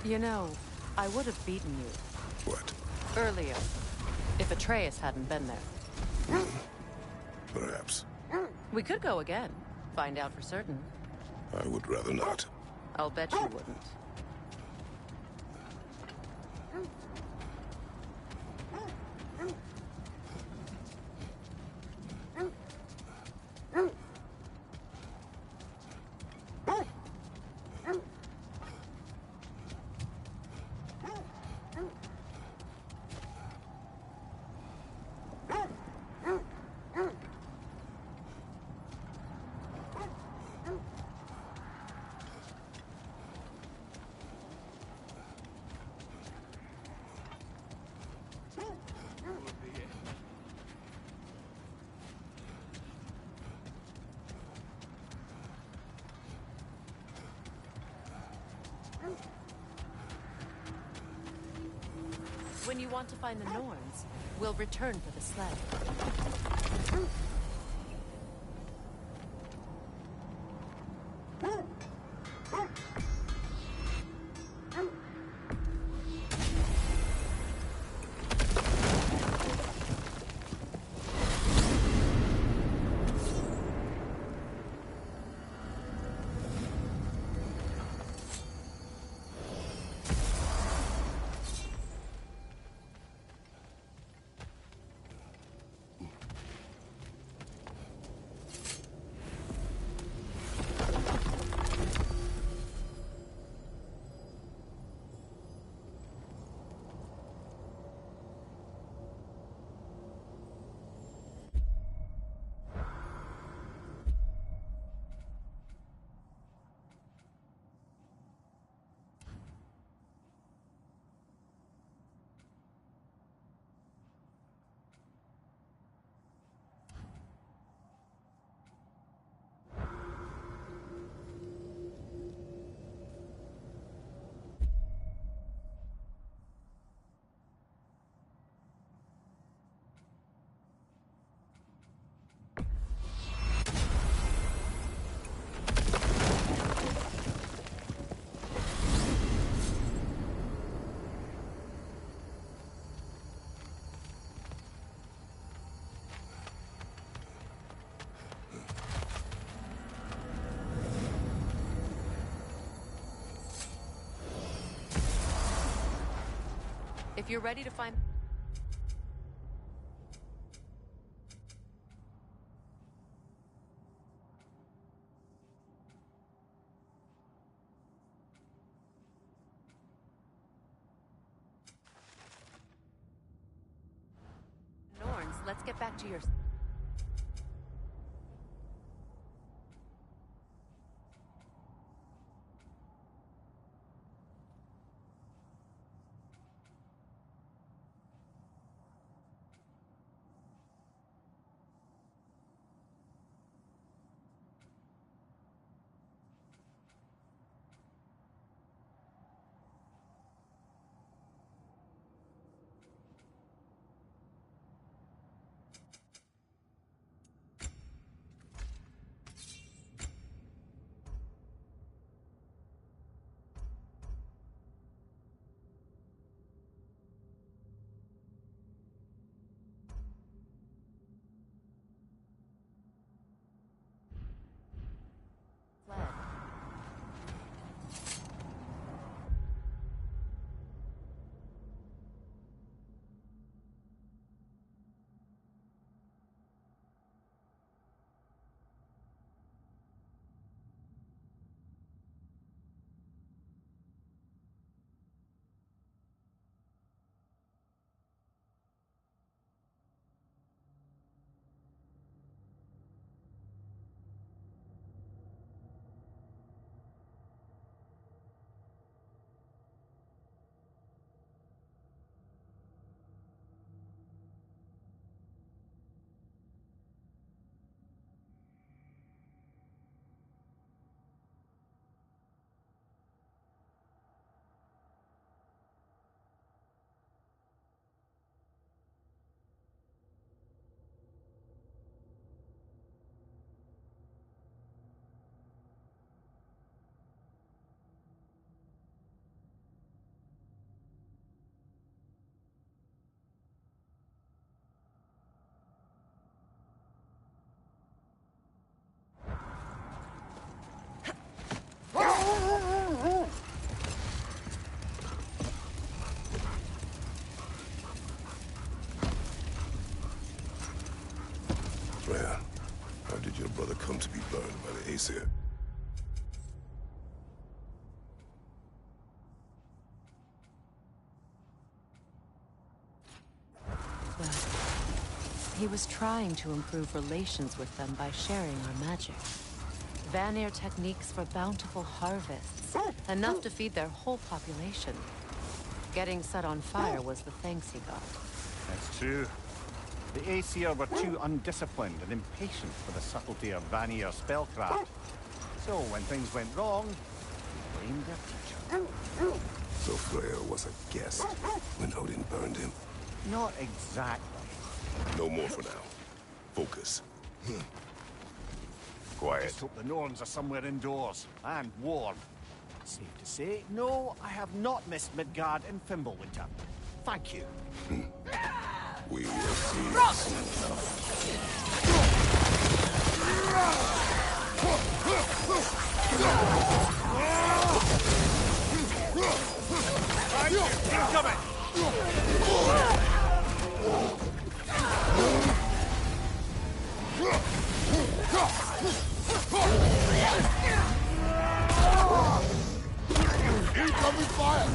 You know, I would have beaten you. What? Earlier. If Atreus hadn't been there. Perhaps. We could go again. Find out for certain. I would rather not. I'll bet you wouldn't. When you want to find the Norns, we'll return for the sled. If you're ready to find... Norns, let's get back to your... Freya, how did your brother come to be burned by the Aesir? Well, he was trying to improve relations with them by sharing our magic. Vanir techniques for bountiful harvests, enough to feed their whole population. Getting set on fire was the thanks he got. That's true. The Aesir were too undisciplined and impatient for the subtlety of Vanir spellcraft. So when things went wrong, they blamed their teacher. So Freya was a guest when Odin burned him? Not exactly. No more for now. Focus. I Quiet. just hope the Norns are somewhere indoors, and warm. Safe to say, no, I have not missed Midgard in Fimbulwinter. Thank you. We will see Incoming! Incoming fire!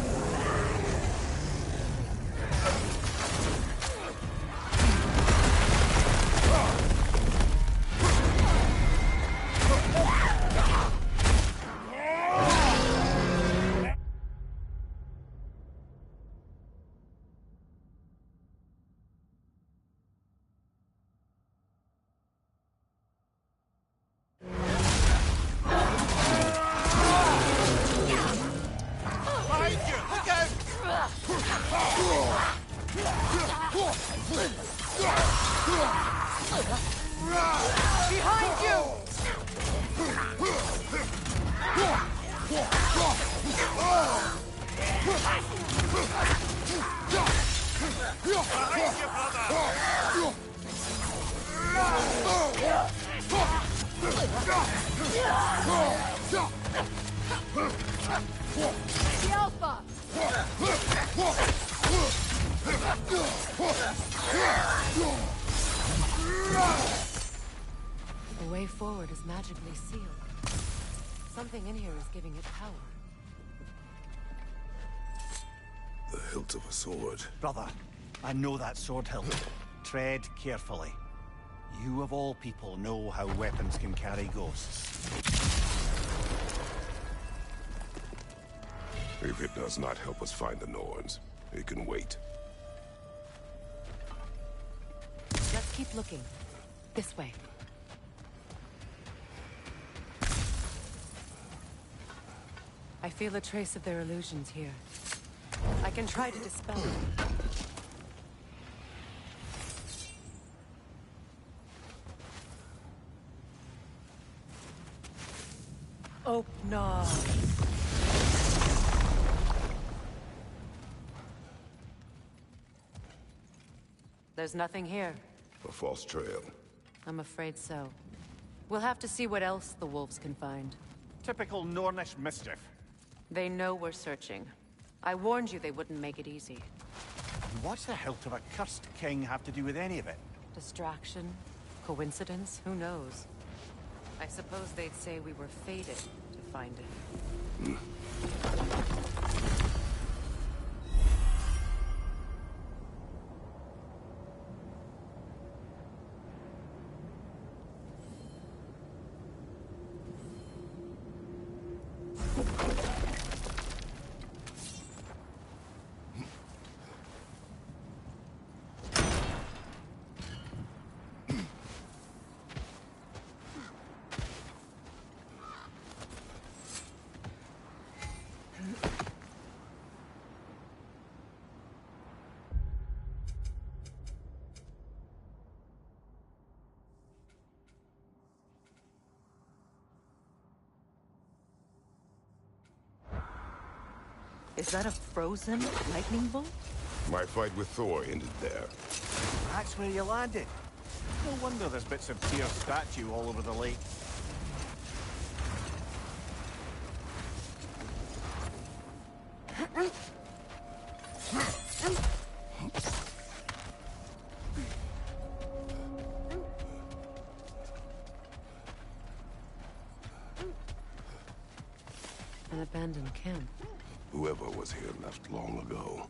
The Alpha! way forward is magically sealed. Something in here is giving it power. The hilt of a sword. Brother, I know that sword hilt. Tread carefully. You of all people know how weapons can carry ghosts. If it does not help us find the Norns, it can wait. Let's keep looking. This way. I feel a trace of their illusions here. I can try to dispel them. Oh, no. There's nothing here. A false trail. I'm afraid so. We'll have to see what else the wolves can find. Typical Nornish mischief. They know we're searching. I warned you they wouldn't make it easy. What's the hilt of a cursed king have to do with any of it? Distraction? Coincidence? Who knows? I suppose they'd say we were fated to find it. Is that a frozen lightning bolt? My fight with Thor ended there. That's where you landed. No wonder there's bits of Tyr's statue all over the lake. An abandoned camp. Whoever was here left long ago.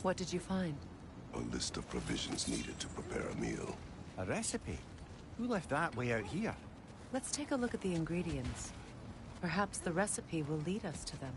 What did you find? A list of provisions needed to prepare a meal. A recipe? Who left that way out here? Let's take a look at the ingredients. Perhaps the recipe will lead us to them.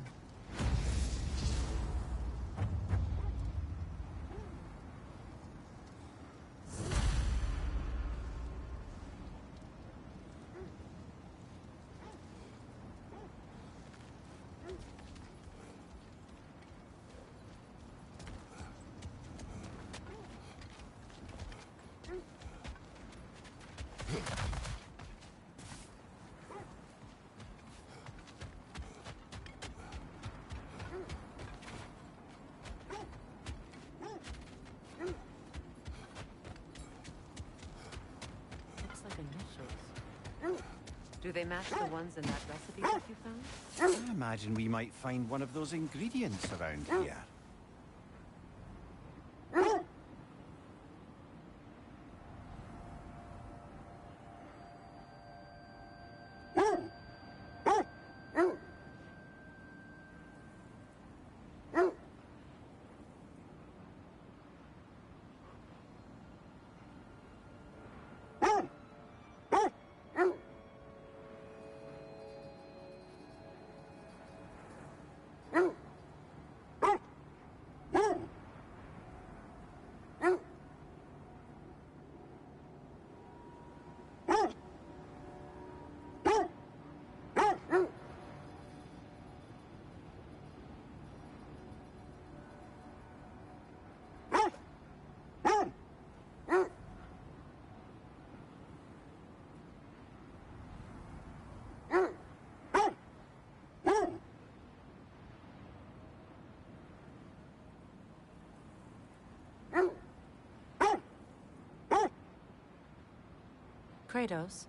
Looks like initials. Do they match the ones in that recipe that you found? I imagine we might find one of those ingredients around here. Kratos?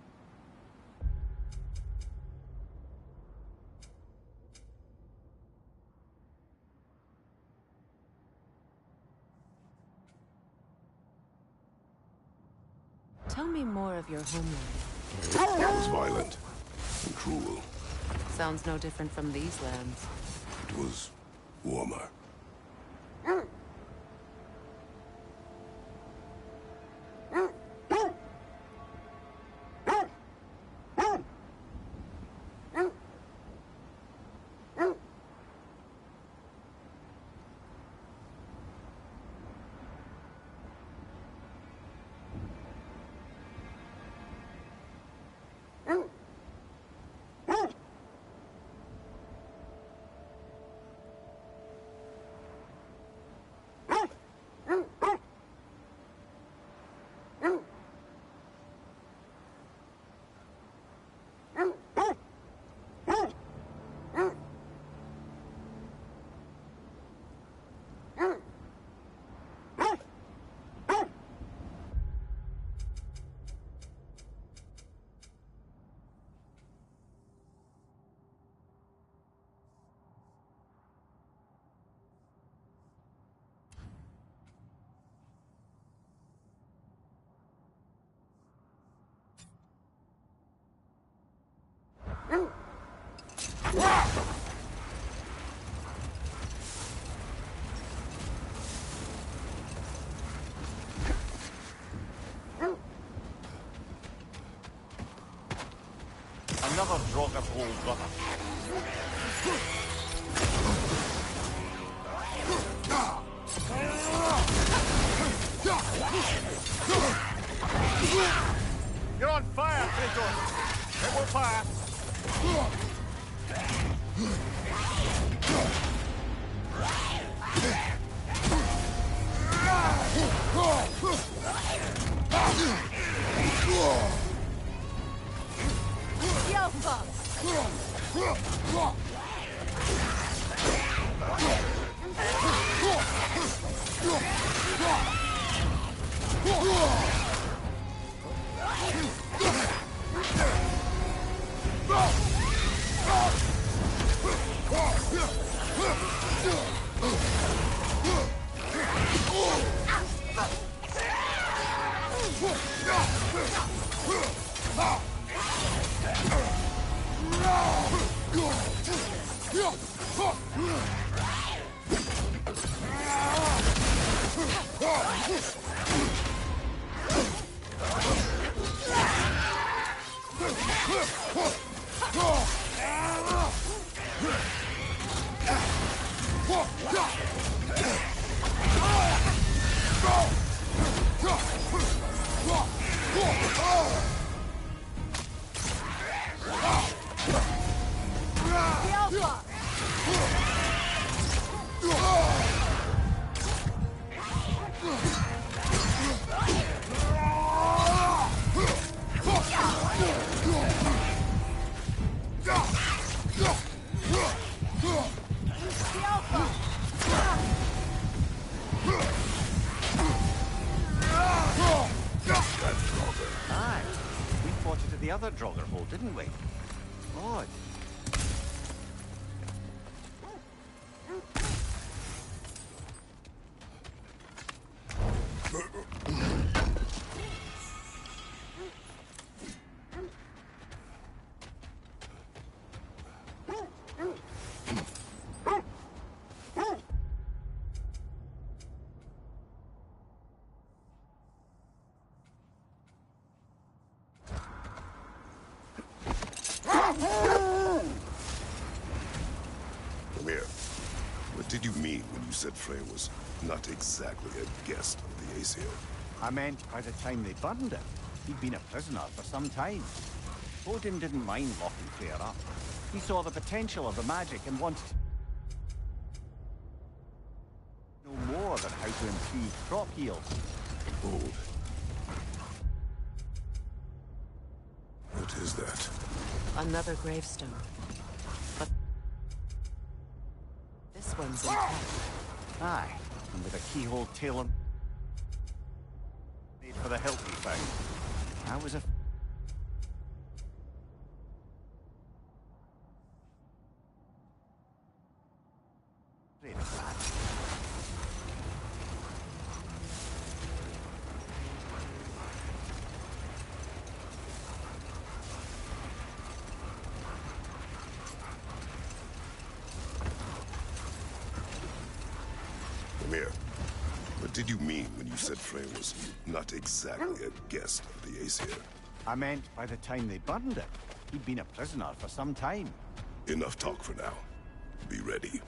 Tell me more of your homeland. It was violent and cruel. Sounds no different from these lands. It was warmer. Another Draugr hole, brother. You're on fire, Kratos! It will fire! The other Draugr hole, didn't we? Odd. Come here. What did you mean when you said Freyr was not exactly a guest of the Aesir? I meant by the time they burned it, he'd been a prisoner for some time. Odin didn't mind locking Freyr up. He saw the potential of the magic and wanted to know more than how to improve crop yield. Hold. What is that? Another gravestone. But this one's intact. Aye, and with a keyhole tail made for the hilt we found. I was a Come here. What did you mean when you said Frey was not exactly a guest of the Aesir? I meant by the time they burned it, he'd been a prisoner for some time. Enough talk for now. Be ready.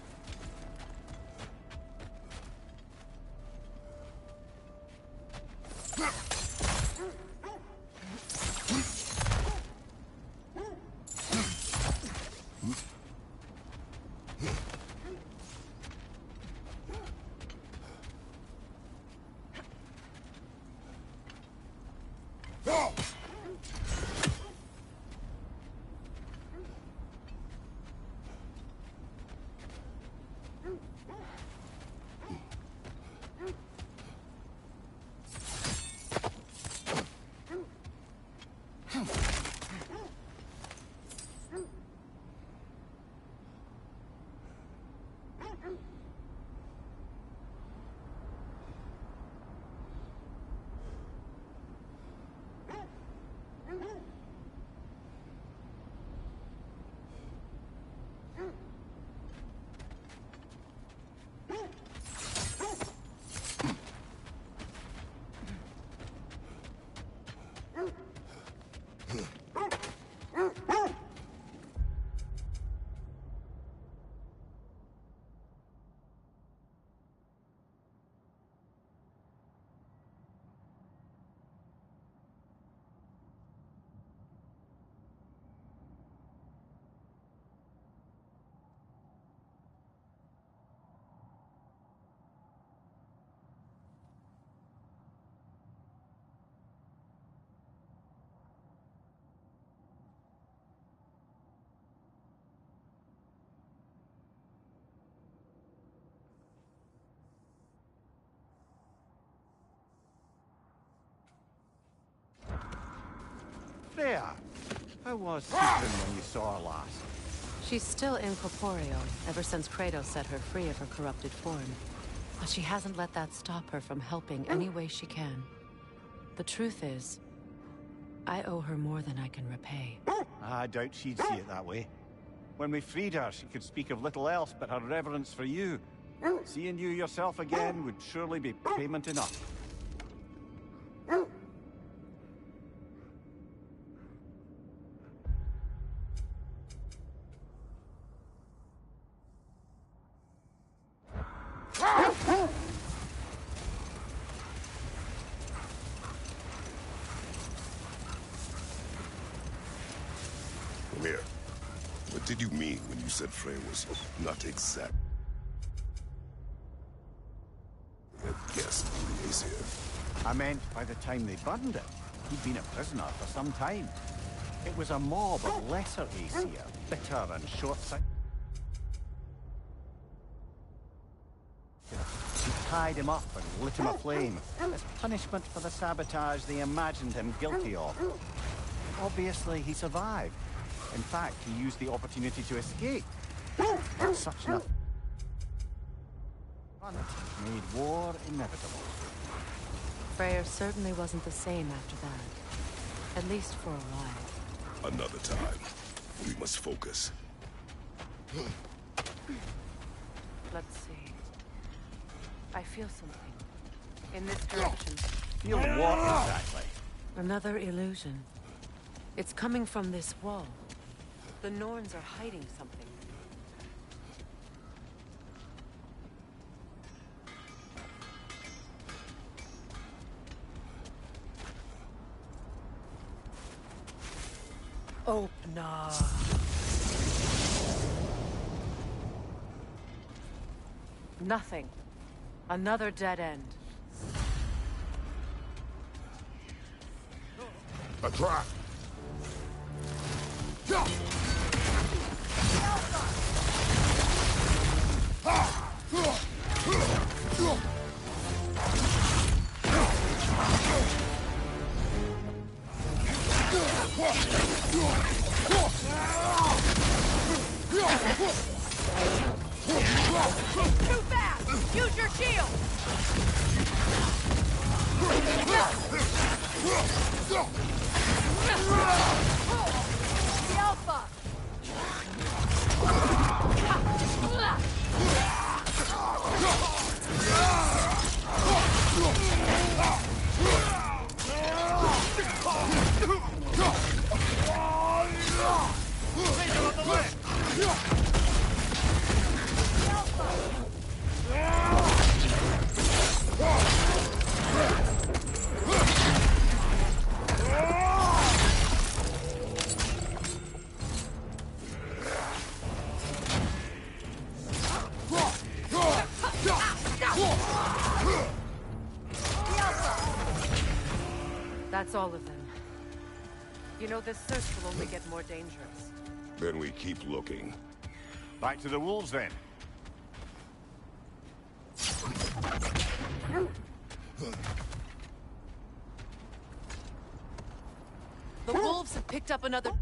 Freya, how was Sigrun when you saw her last? She's still incorporeal, ever since Kratos set her free of her corrupted form. But she hasn't let that stop her from helping any way she can. The truth is, I owe her more than I can repay. I doubt she'd see it that way. When we freed her, she could speak of little else but her reverence for you. Seeing you yourself again would surely be payment enough. Come here. What did you mean when you said Frey was not exact a guest of the Aesir? I meant by the time they burned it, he'd been a prisoner for some time. It was a mob of lesser Aesir, bitter and short-sighted. He tied him up and lit him aflame as punishment for the sabotage they imagined him guilty of. Obviously, he survived. In fact, he used the opportunity to escape. But such an affront made war inevitable. Freyr certainly wasn't the same after that. At least for a while. Another time. We must focus. Let's see. I feel something. In this direction. Feel what exactly? Another illusion. It's coming from this wall. The Norns are hiding something. Open up. Nothing. Another dead end. A trap! It's too fast! Use your shield! The Alpha! That's all of them. You know, this search will only get more dangerous. Then we keep looking. Back to the wolves, then. The wolves have picked up another...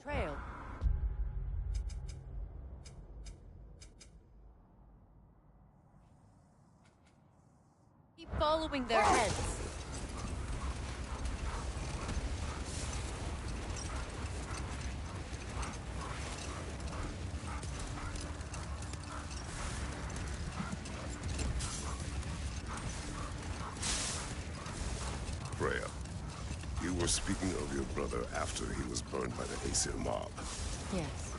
Trail. Keep following their heads. Freya, you were speaking of your brother after he was burned by the Aesir mob. Yes.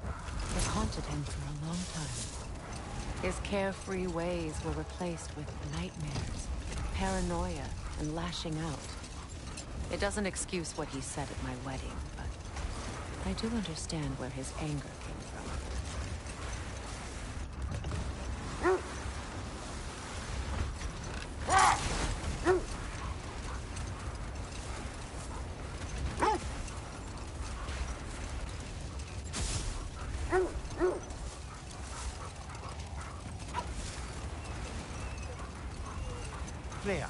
It haunted him for a long time. His carefree ways were replaced with nightmares, paranoia, and lashing out. It doesn't excuse what he said at my wedding, but I do understand where his anger came from. Freya,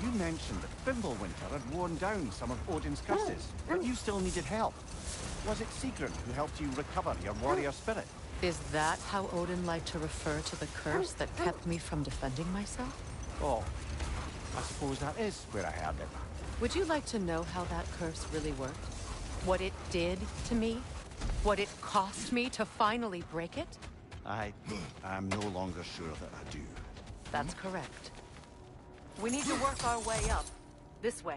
you mentioned that Fimbulwinter had worn down some of Odin's curses, but you still needed help. Was it Sigrun who helped you recover your warrior spirit? Is that how Odin liked to refer to the curse that kept me from defending myself? Oh, I suppose that is where I heard it. Would you like to know how that curse really worked? What it did to me? What it cost me to finally break it? I'm no longer sure that I do. That's correct. We need to work our way up. This way.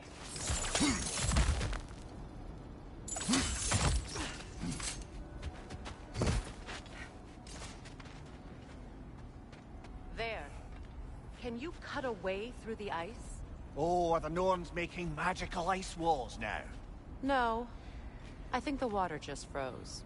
There. Can you cut a way through the ice? Oh, are the Norns making magical ice walls now? No. I think the water just froze.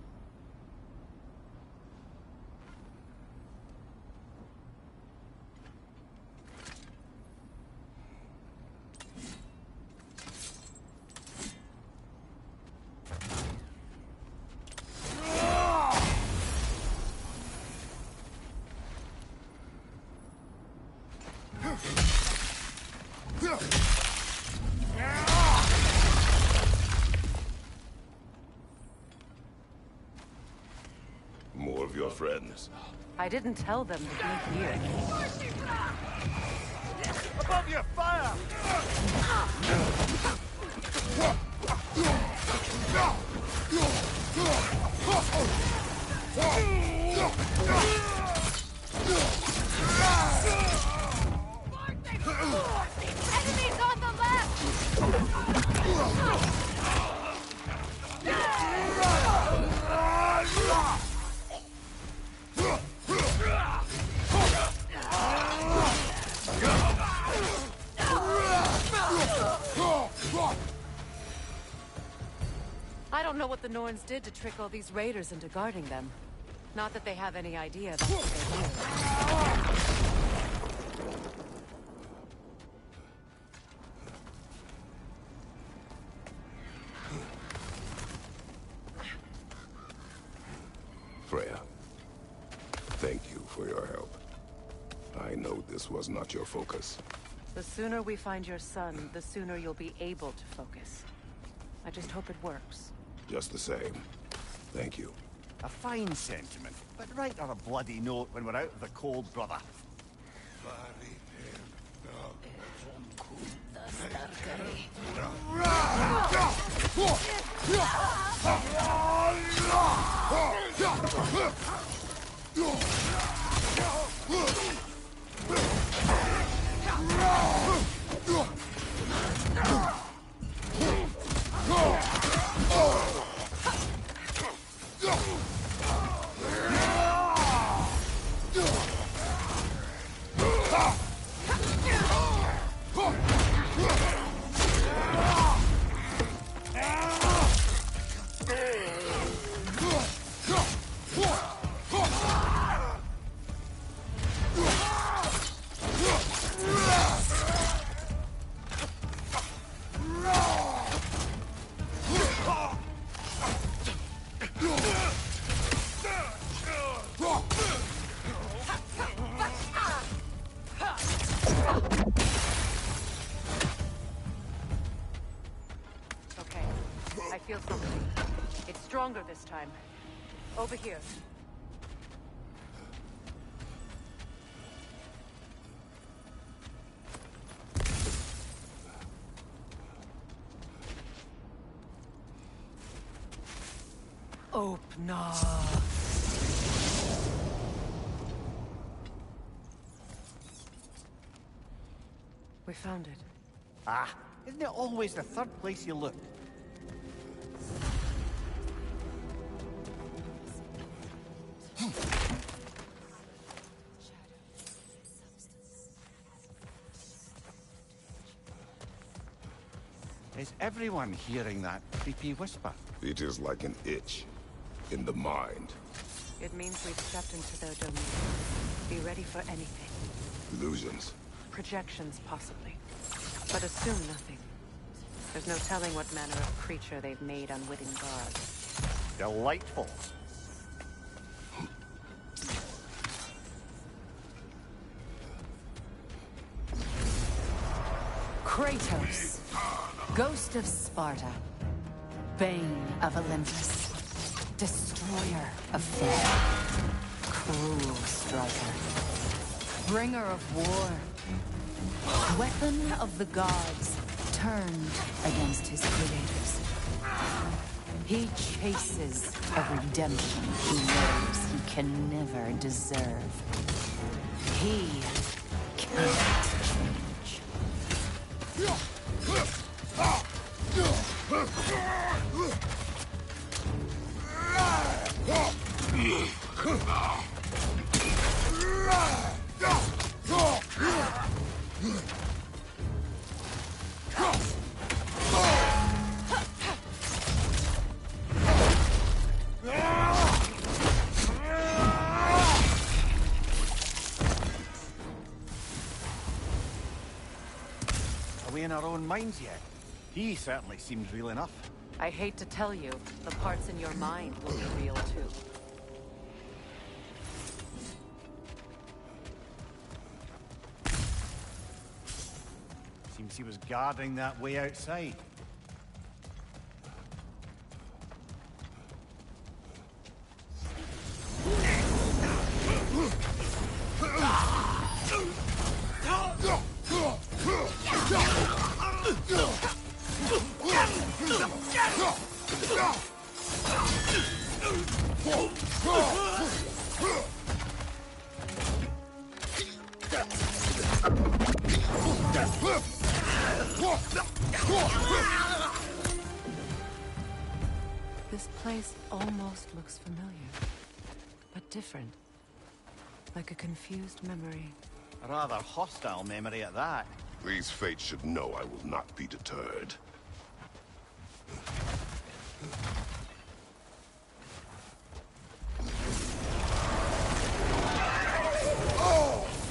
More of your friends. I didn't tell them to be here. Above you, fire! Enemies on the left! I don't know what the Norns did to trick all these raiders into guarding them. Not that they have any idea that's what they do. Freya, thank you for your help. I know this was not your focus. The sooner we find your son, the sooner you'll be able to focus. I just hope it works. Just the same, thank you. A fine sentiment, but write on a bloody note when we're out of the cold, brother. stronger this time. Over here. Open up. We found it. Ah, isn't it always the third place you look? Is everyone hearing that creepy whisper? It is like an itch in the mind. It means we've stepped into their domain. Be ready for anything. Illusions. Projections, possibly. But assume nothing. There's no telling what manner of creature they've made unwitting guards. Delightful. Kratos, Ghost of Sparta, Bane of Olympus, Destroyer of Fate, Cruel Striker, Bringer of War, Weapon of the Gods, turned against his creators. He chases a redemption he knows he can never deserve. He cannot change. Are we in our own minds yet? He certainly seems real enough. I hate to tell you, the parts in your mind will be real too. Seems he was guarding that way outside. This place almost looks familiar, but different. Like a confused memory. A rather hostile memory at that. These fates should know I will not be deterred.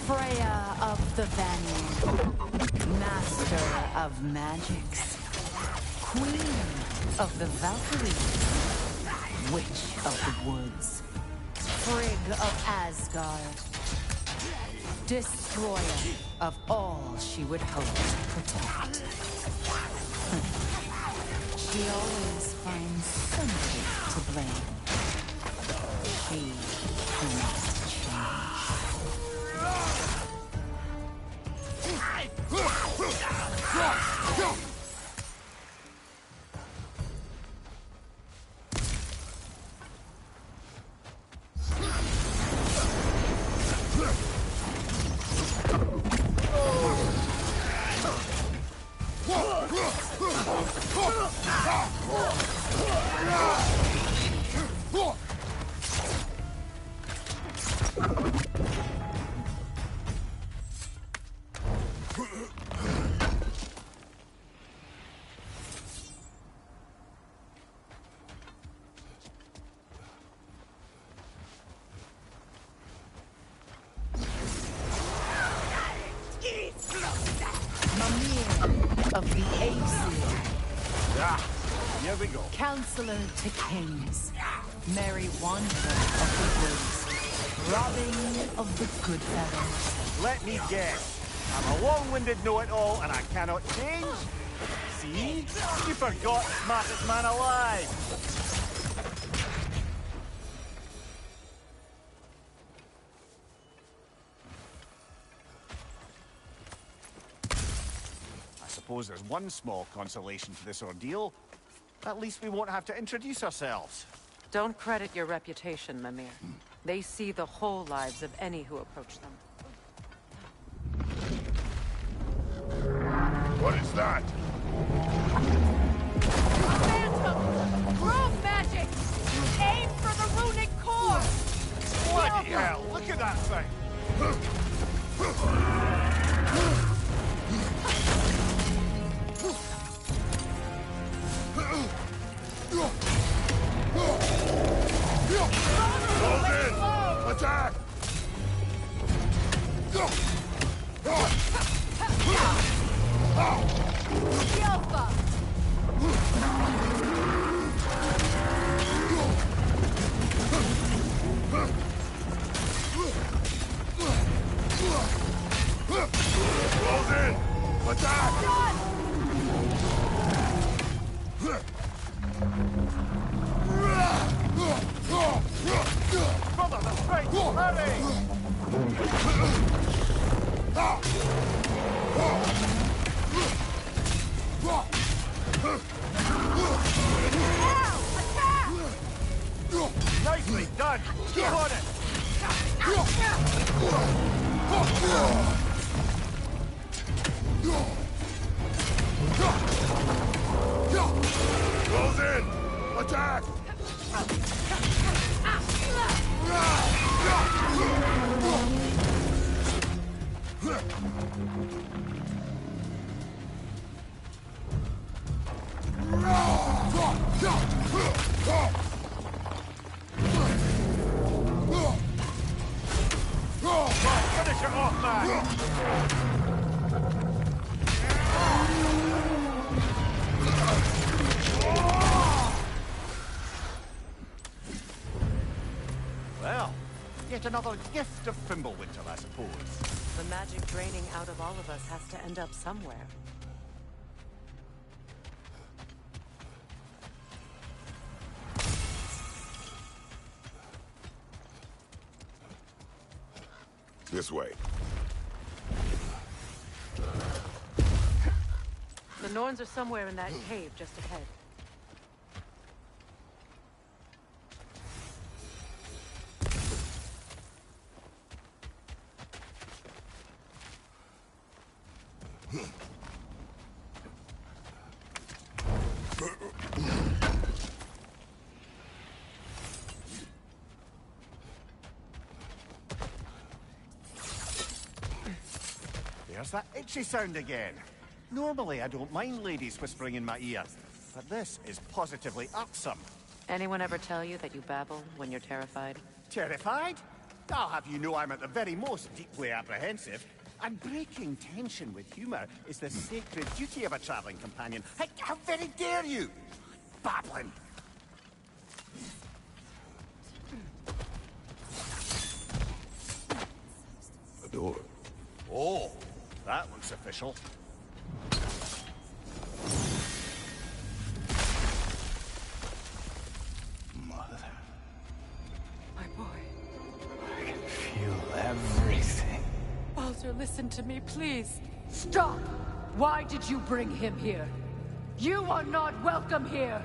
Freya of the Vanir, Master of Magics, Queen of the Valkyries, Witch of the Woods, Frigg of Asgard, Destroyer of all she would hope to protect. She always finds somebody to blame. She cannot change. Of the Aesir. Ah, here we go. Counselor to kings. Merry wanderer of the woods. Robbing of the good feathers. Let me guess. I'm a long-winded know-it-all and I cannot change? See? You forgot smartest man alive. suppose there's one small consolation to this ordeal. At least we won't have to introduce ourselves. Don't credit your reputation, Mimir. They see the whole lives of any who approach them. What is that? Phantom! Grove magic! Aim for the runic core! Bloody hell, look at that thing! Odin! Attack! Yelpa! Odin! Attack! Brother, the straight! Hurry! Nicely done! Keep on it! Odin! Attack! Finish it off, man! Well, yet another gift of Fimbulwinter, I suppose. The magic draining out of all of us has to end up somewhere. This way. The Norns are somewhere in that cave just ahead. There's that itchy sound again. Normally, I don't mind ladies whispering in my ear, but this is positively irksome. Anyone ever tell you that you babble when you're terrified? Terrified? I'll have you know I'm at the very most deeply apprehensive. And breaking tension with humor is the sacred duty of a traveling companion. How very dare you! Babbling! A door. Oh, that looks official. Mother, My boy. I can feel everything. Baldur, listen to me, please. Stop! Why did you bring him here? You are not welcome here!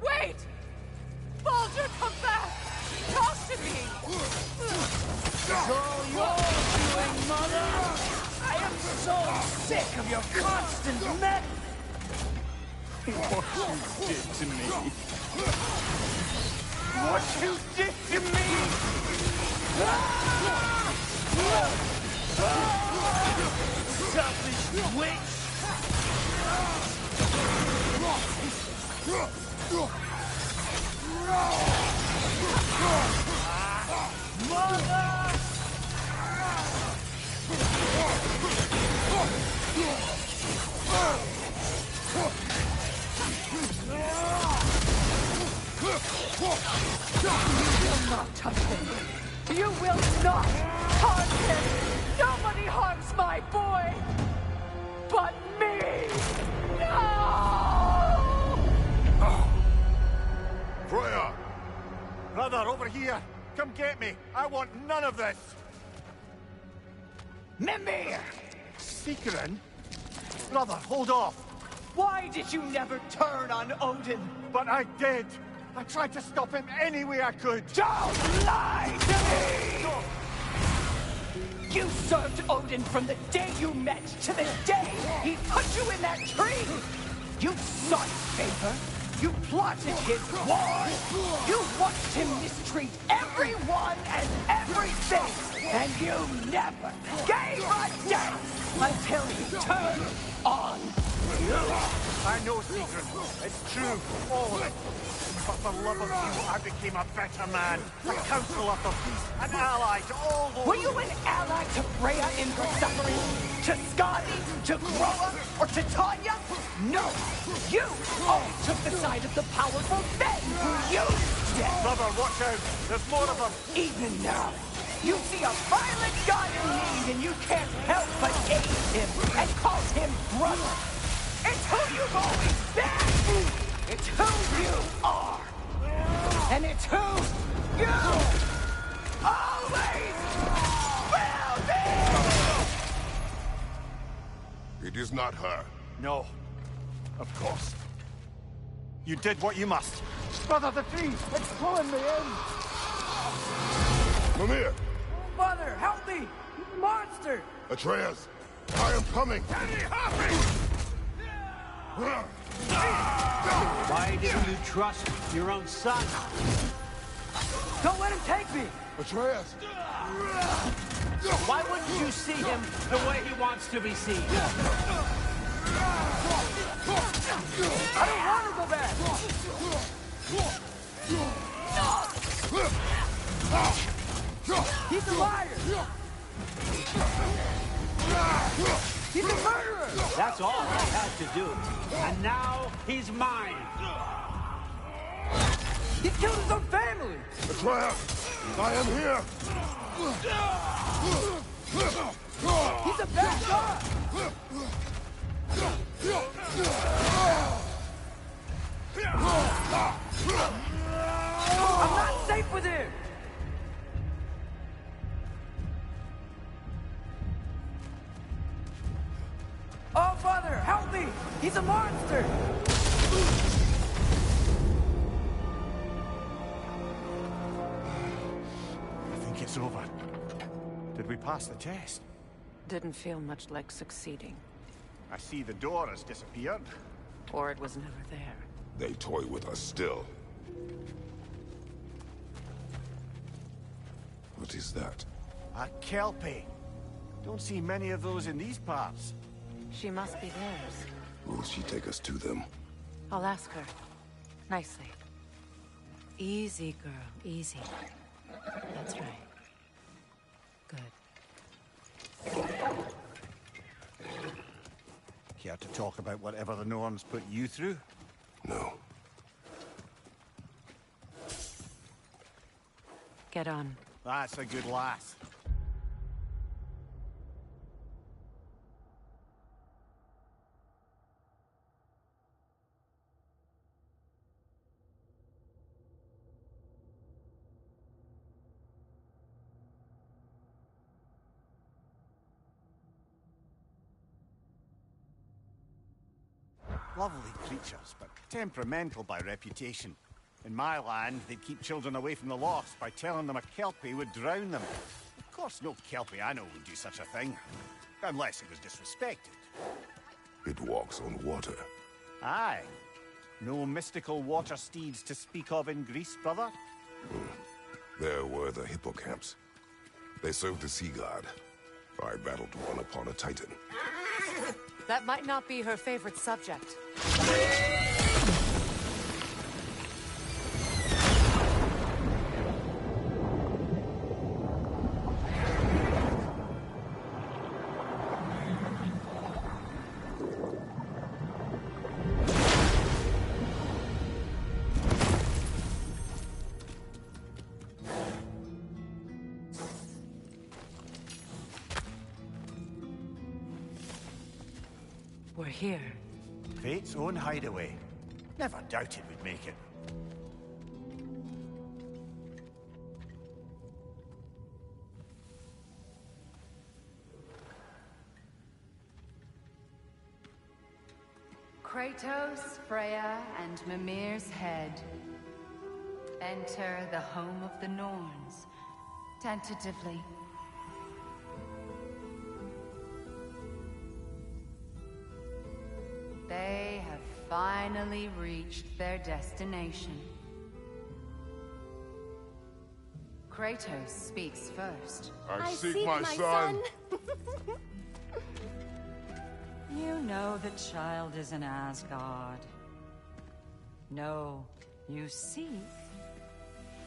Wait! Baldur, come back! Talk to me! It's all yours, doing, Mother! I am so sick of your constant meddling! What you did to me! What you did to me! Selfish witch! Mother! You will not touch him! You will not harm him! Nobody harms my boy! But me! No! Freya! Brother, over here! Come get me! I want none of this! Mimir! Seekerin? Brother, hold off! Why did you never turn on Odin? But I did! I tried to stop him any way I could! Don't lie to me! You served Odin from the day you met to the day he put you in that tree! You sought favor, you plotted his war, you watched him mistreat everyone and everything, and you never gave a damn until he turned on you! I know, Secret. It's true, all of it. But for love of you, I became a better man, a counselor for peace, an ally to all those... Were you an ally to Freya in her suffering? To Skadi? To Groa? Or to Tanya? No! You all took the side of the powerful men who used them! Brother, watch out! There's more of them! Even now, you see a violent god in need and you can't help but aid him and call him brother! It's who you've always been! It's who you are! And it's who you always will be! It is not her. No. Of course. You did what you must. Brother, the tree! It's pulling me in! Come here! Mother, help me! Monster! Atreus! I am coming! Why didn't you trust your own son? Don't let him take me! Atreus! Why wouldn't you see him the way he wants to be seen? I don't want to go back! He's a liar! He's a murderer! That's all I had to do. And now he's mine. He killed his own family! Atreus! I am here! He's a bad god! I'm not safe with him! Oh, Father, help me! He's a monster! I think it's over. Did we pass the test? Didn't feel much like succeeding. I see the door has disappeared. Or it was never there. They toy with us still. What is that? A Kelpie. Don't see many of those in these parts. She must be theirs. Will she take us to them? I'll ask her. Nicely. Easy, girl. Easy. That's right. Good. Care to talk about whatever the Norns put you through? No. Get on. That's a good lass. Lovely creatures, but temperamental by reputation. In my land, they'd keep children away from the lost by telling them a Kelpie would drown them. Of course, no Kelpie I know would do such a thing. Unless it was disrespected. It walks on water. Aye. No mystical water steeds to speak of in Greece, brother? There were the hippocamps. They served the sea god. I battled one upon a titan. That might not be her favorite subject. We're here. Fate's own hideaway. Never doubted we'd make it. Kratos, Freya, and Mimir's head. Enter the home of the Norns, tentatively. They have finally reached their destination. Kratos speaks first. I seek my son. You know the child is in Asgard. No, you seek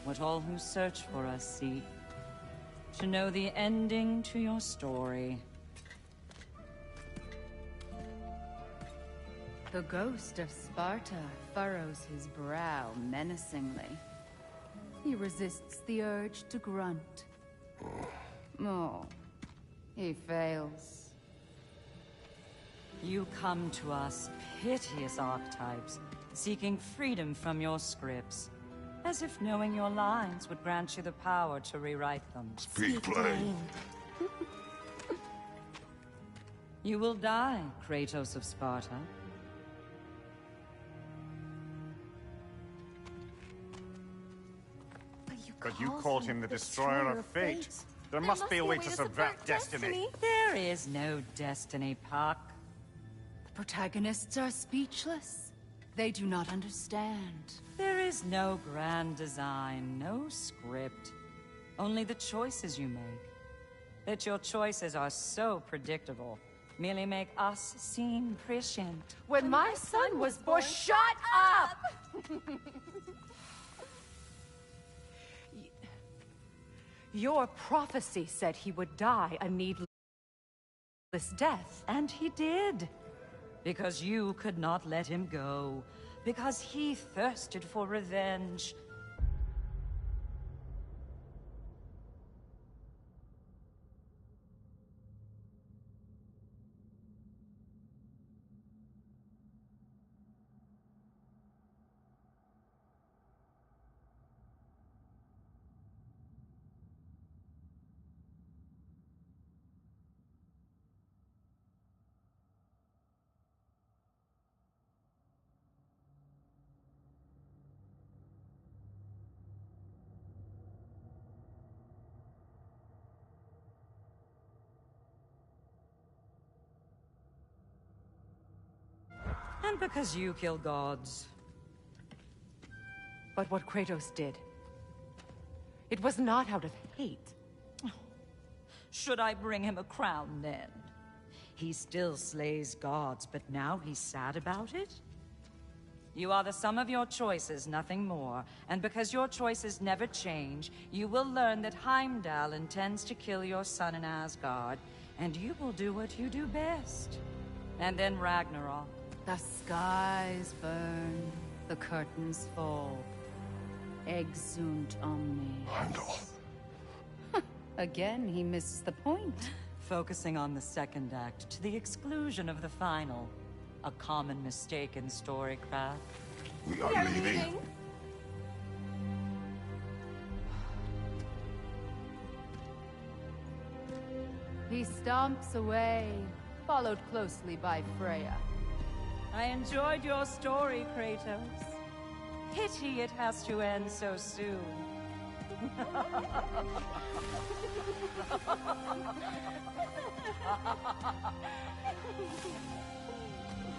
what all who search for us seek. To know the ending to your story. The ghost of Sparta furrows his brow menacingly. He resists the urge to grunt. Oh, he fails. You come to us, piteous archetypes, seeking freedom from your scripts. As if knowing your lines would grant you the power to rewrite them. Speak plain. You will die, Kratos of Sparta. But you called him the Destroyer of Fate. There must be a way to subvert destiny. There is no destiny, Puck. The protagonists are speechless. They do not understand. There is no grand design, no script. Only the choices you make. That your choices are so predictable merely make us seem prescient. When my son was born, shut up! Your prophecy said he would die a needless death. And he did. Because you could not let him go. Because he thirsted for revenge. And because you kill gods. But what Kratos did, it was not out of hate. Should I bring him a crown then? He still slays gods, but now he's sad about it? You are the sum of your choices, nothing more. And because your choices never change, you will learn that Heimdall intends to kill your son in Asgard, and you will do what you do best. And then Ragnarok. The skies burn, the curtains fall. Exunt omnes. Heimdall. Again, he misses the point. Focusing on the second act to the exclusion of the final. A common mistake in storycraft. We are leaving. He stomps away, followed closely by Freya. I enjoyed your story, Kratos. Pity it has to end so soon.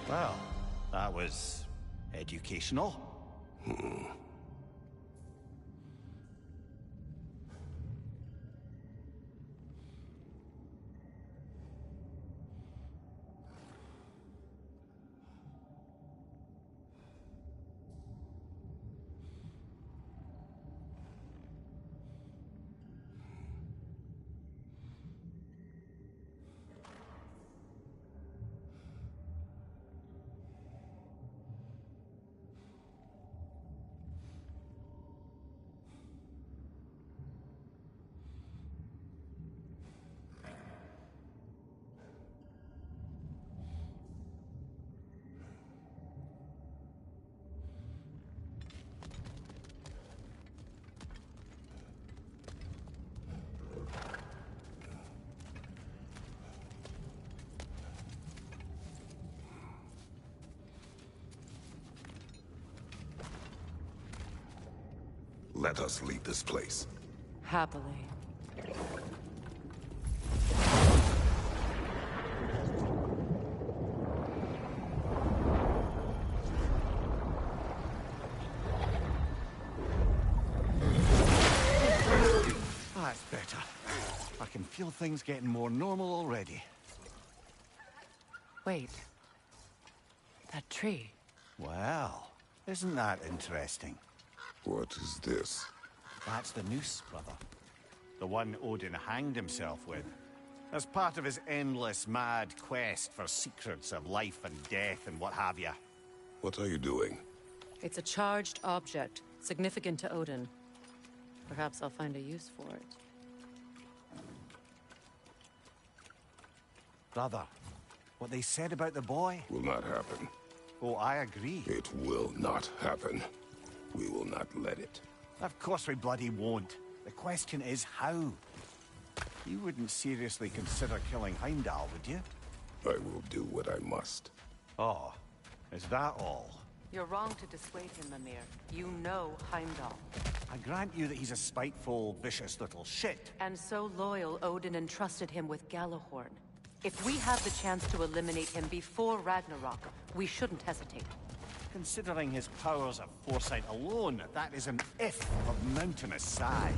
Well, that was educational. Let us leave this place. Happily. That's better. I can feel things getting more normal already. Wait. That tree. Well, isn't that interesting? What is this? That's the noose, brother. The one Odin hanged himself with. As part of his endless, mad quest for secrets of life and death and what have you. What are you doing? It's a charged object, significant to Odin. Perhaps I'll find a use for it. Brother, what they said about the boy? Will not happen. Oh, I agree. It will not happen. We will not let it. Of course we bloody won't. The question is how. You wouldn't seriously consider killing Heimdall, would you? I will do what I must. Oh, is that all? You're wrong to dissuade him, Mimir. You know Heimdall. I grant you that he's a spiteful, vicious little shit. And so loyal, Odin entrusted him with Gjallarhorn. If we have the chance to eliminate him before Ragnarok, we shouldn't hesitate. Considering his powers of foresight alone, that is an if of mountainous size.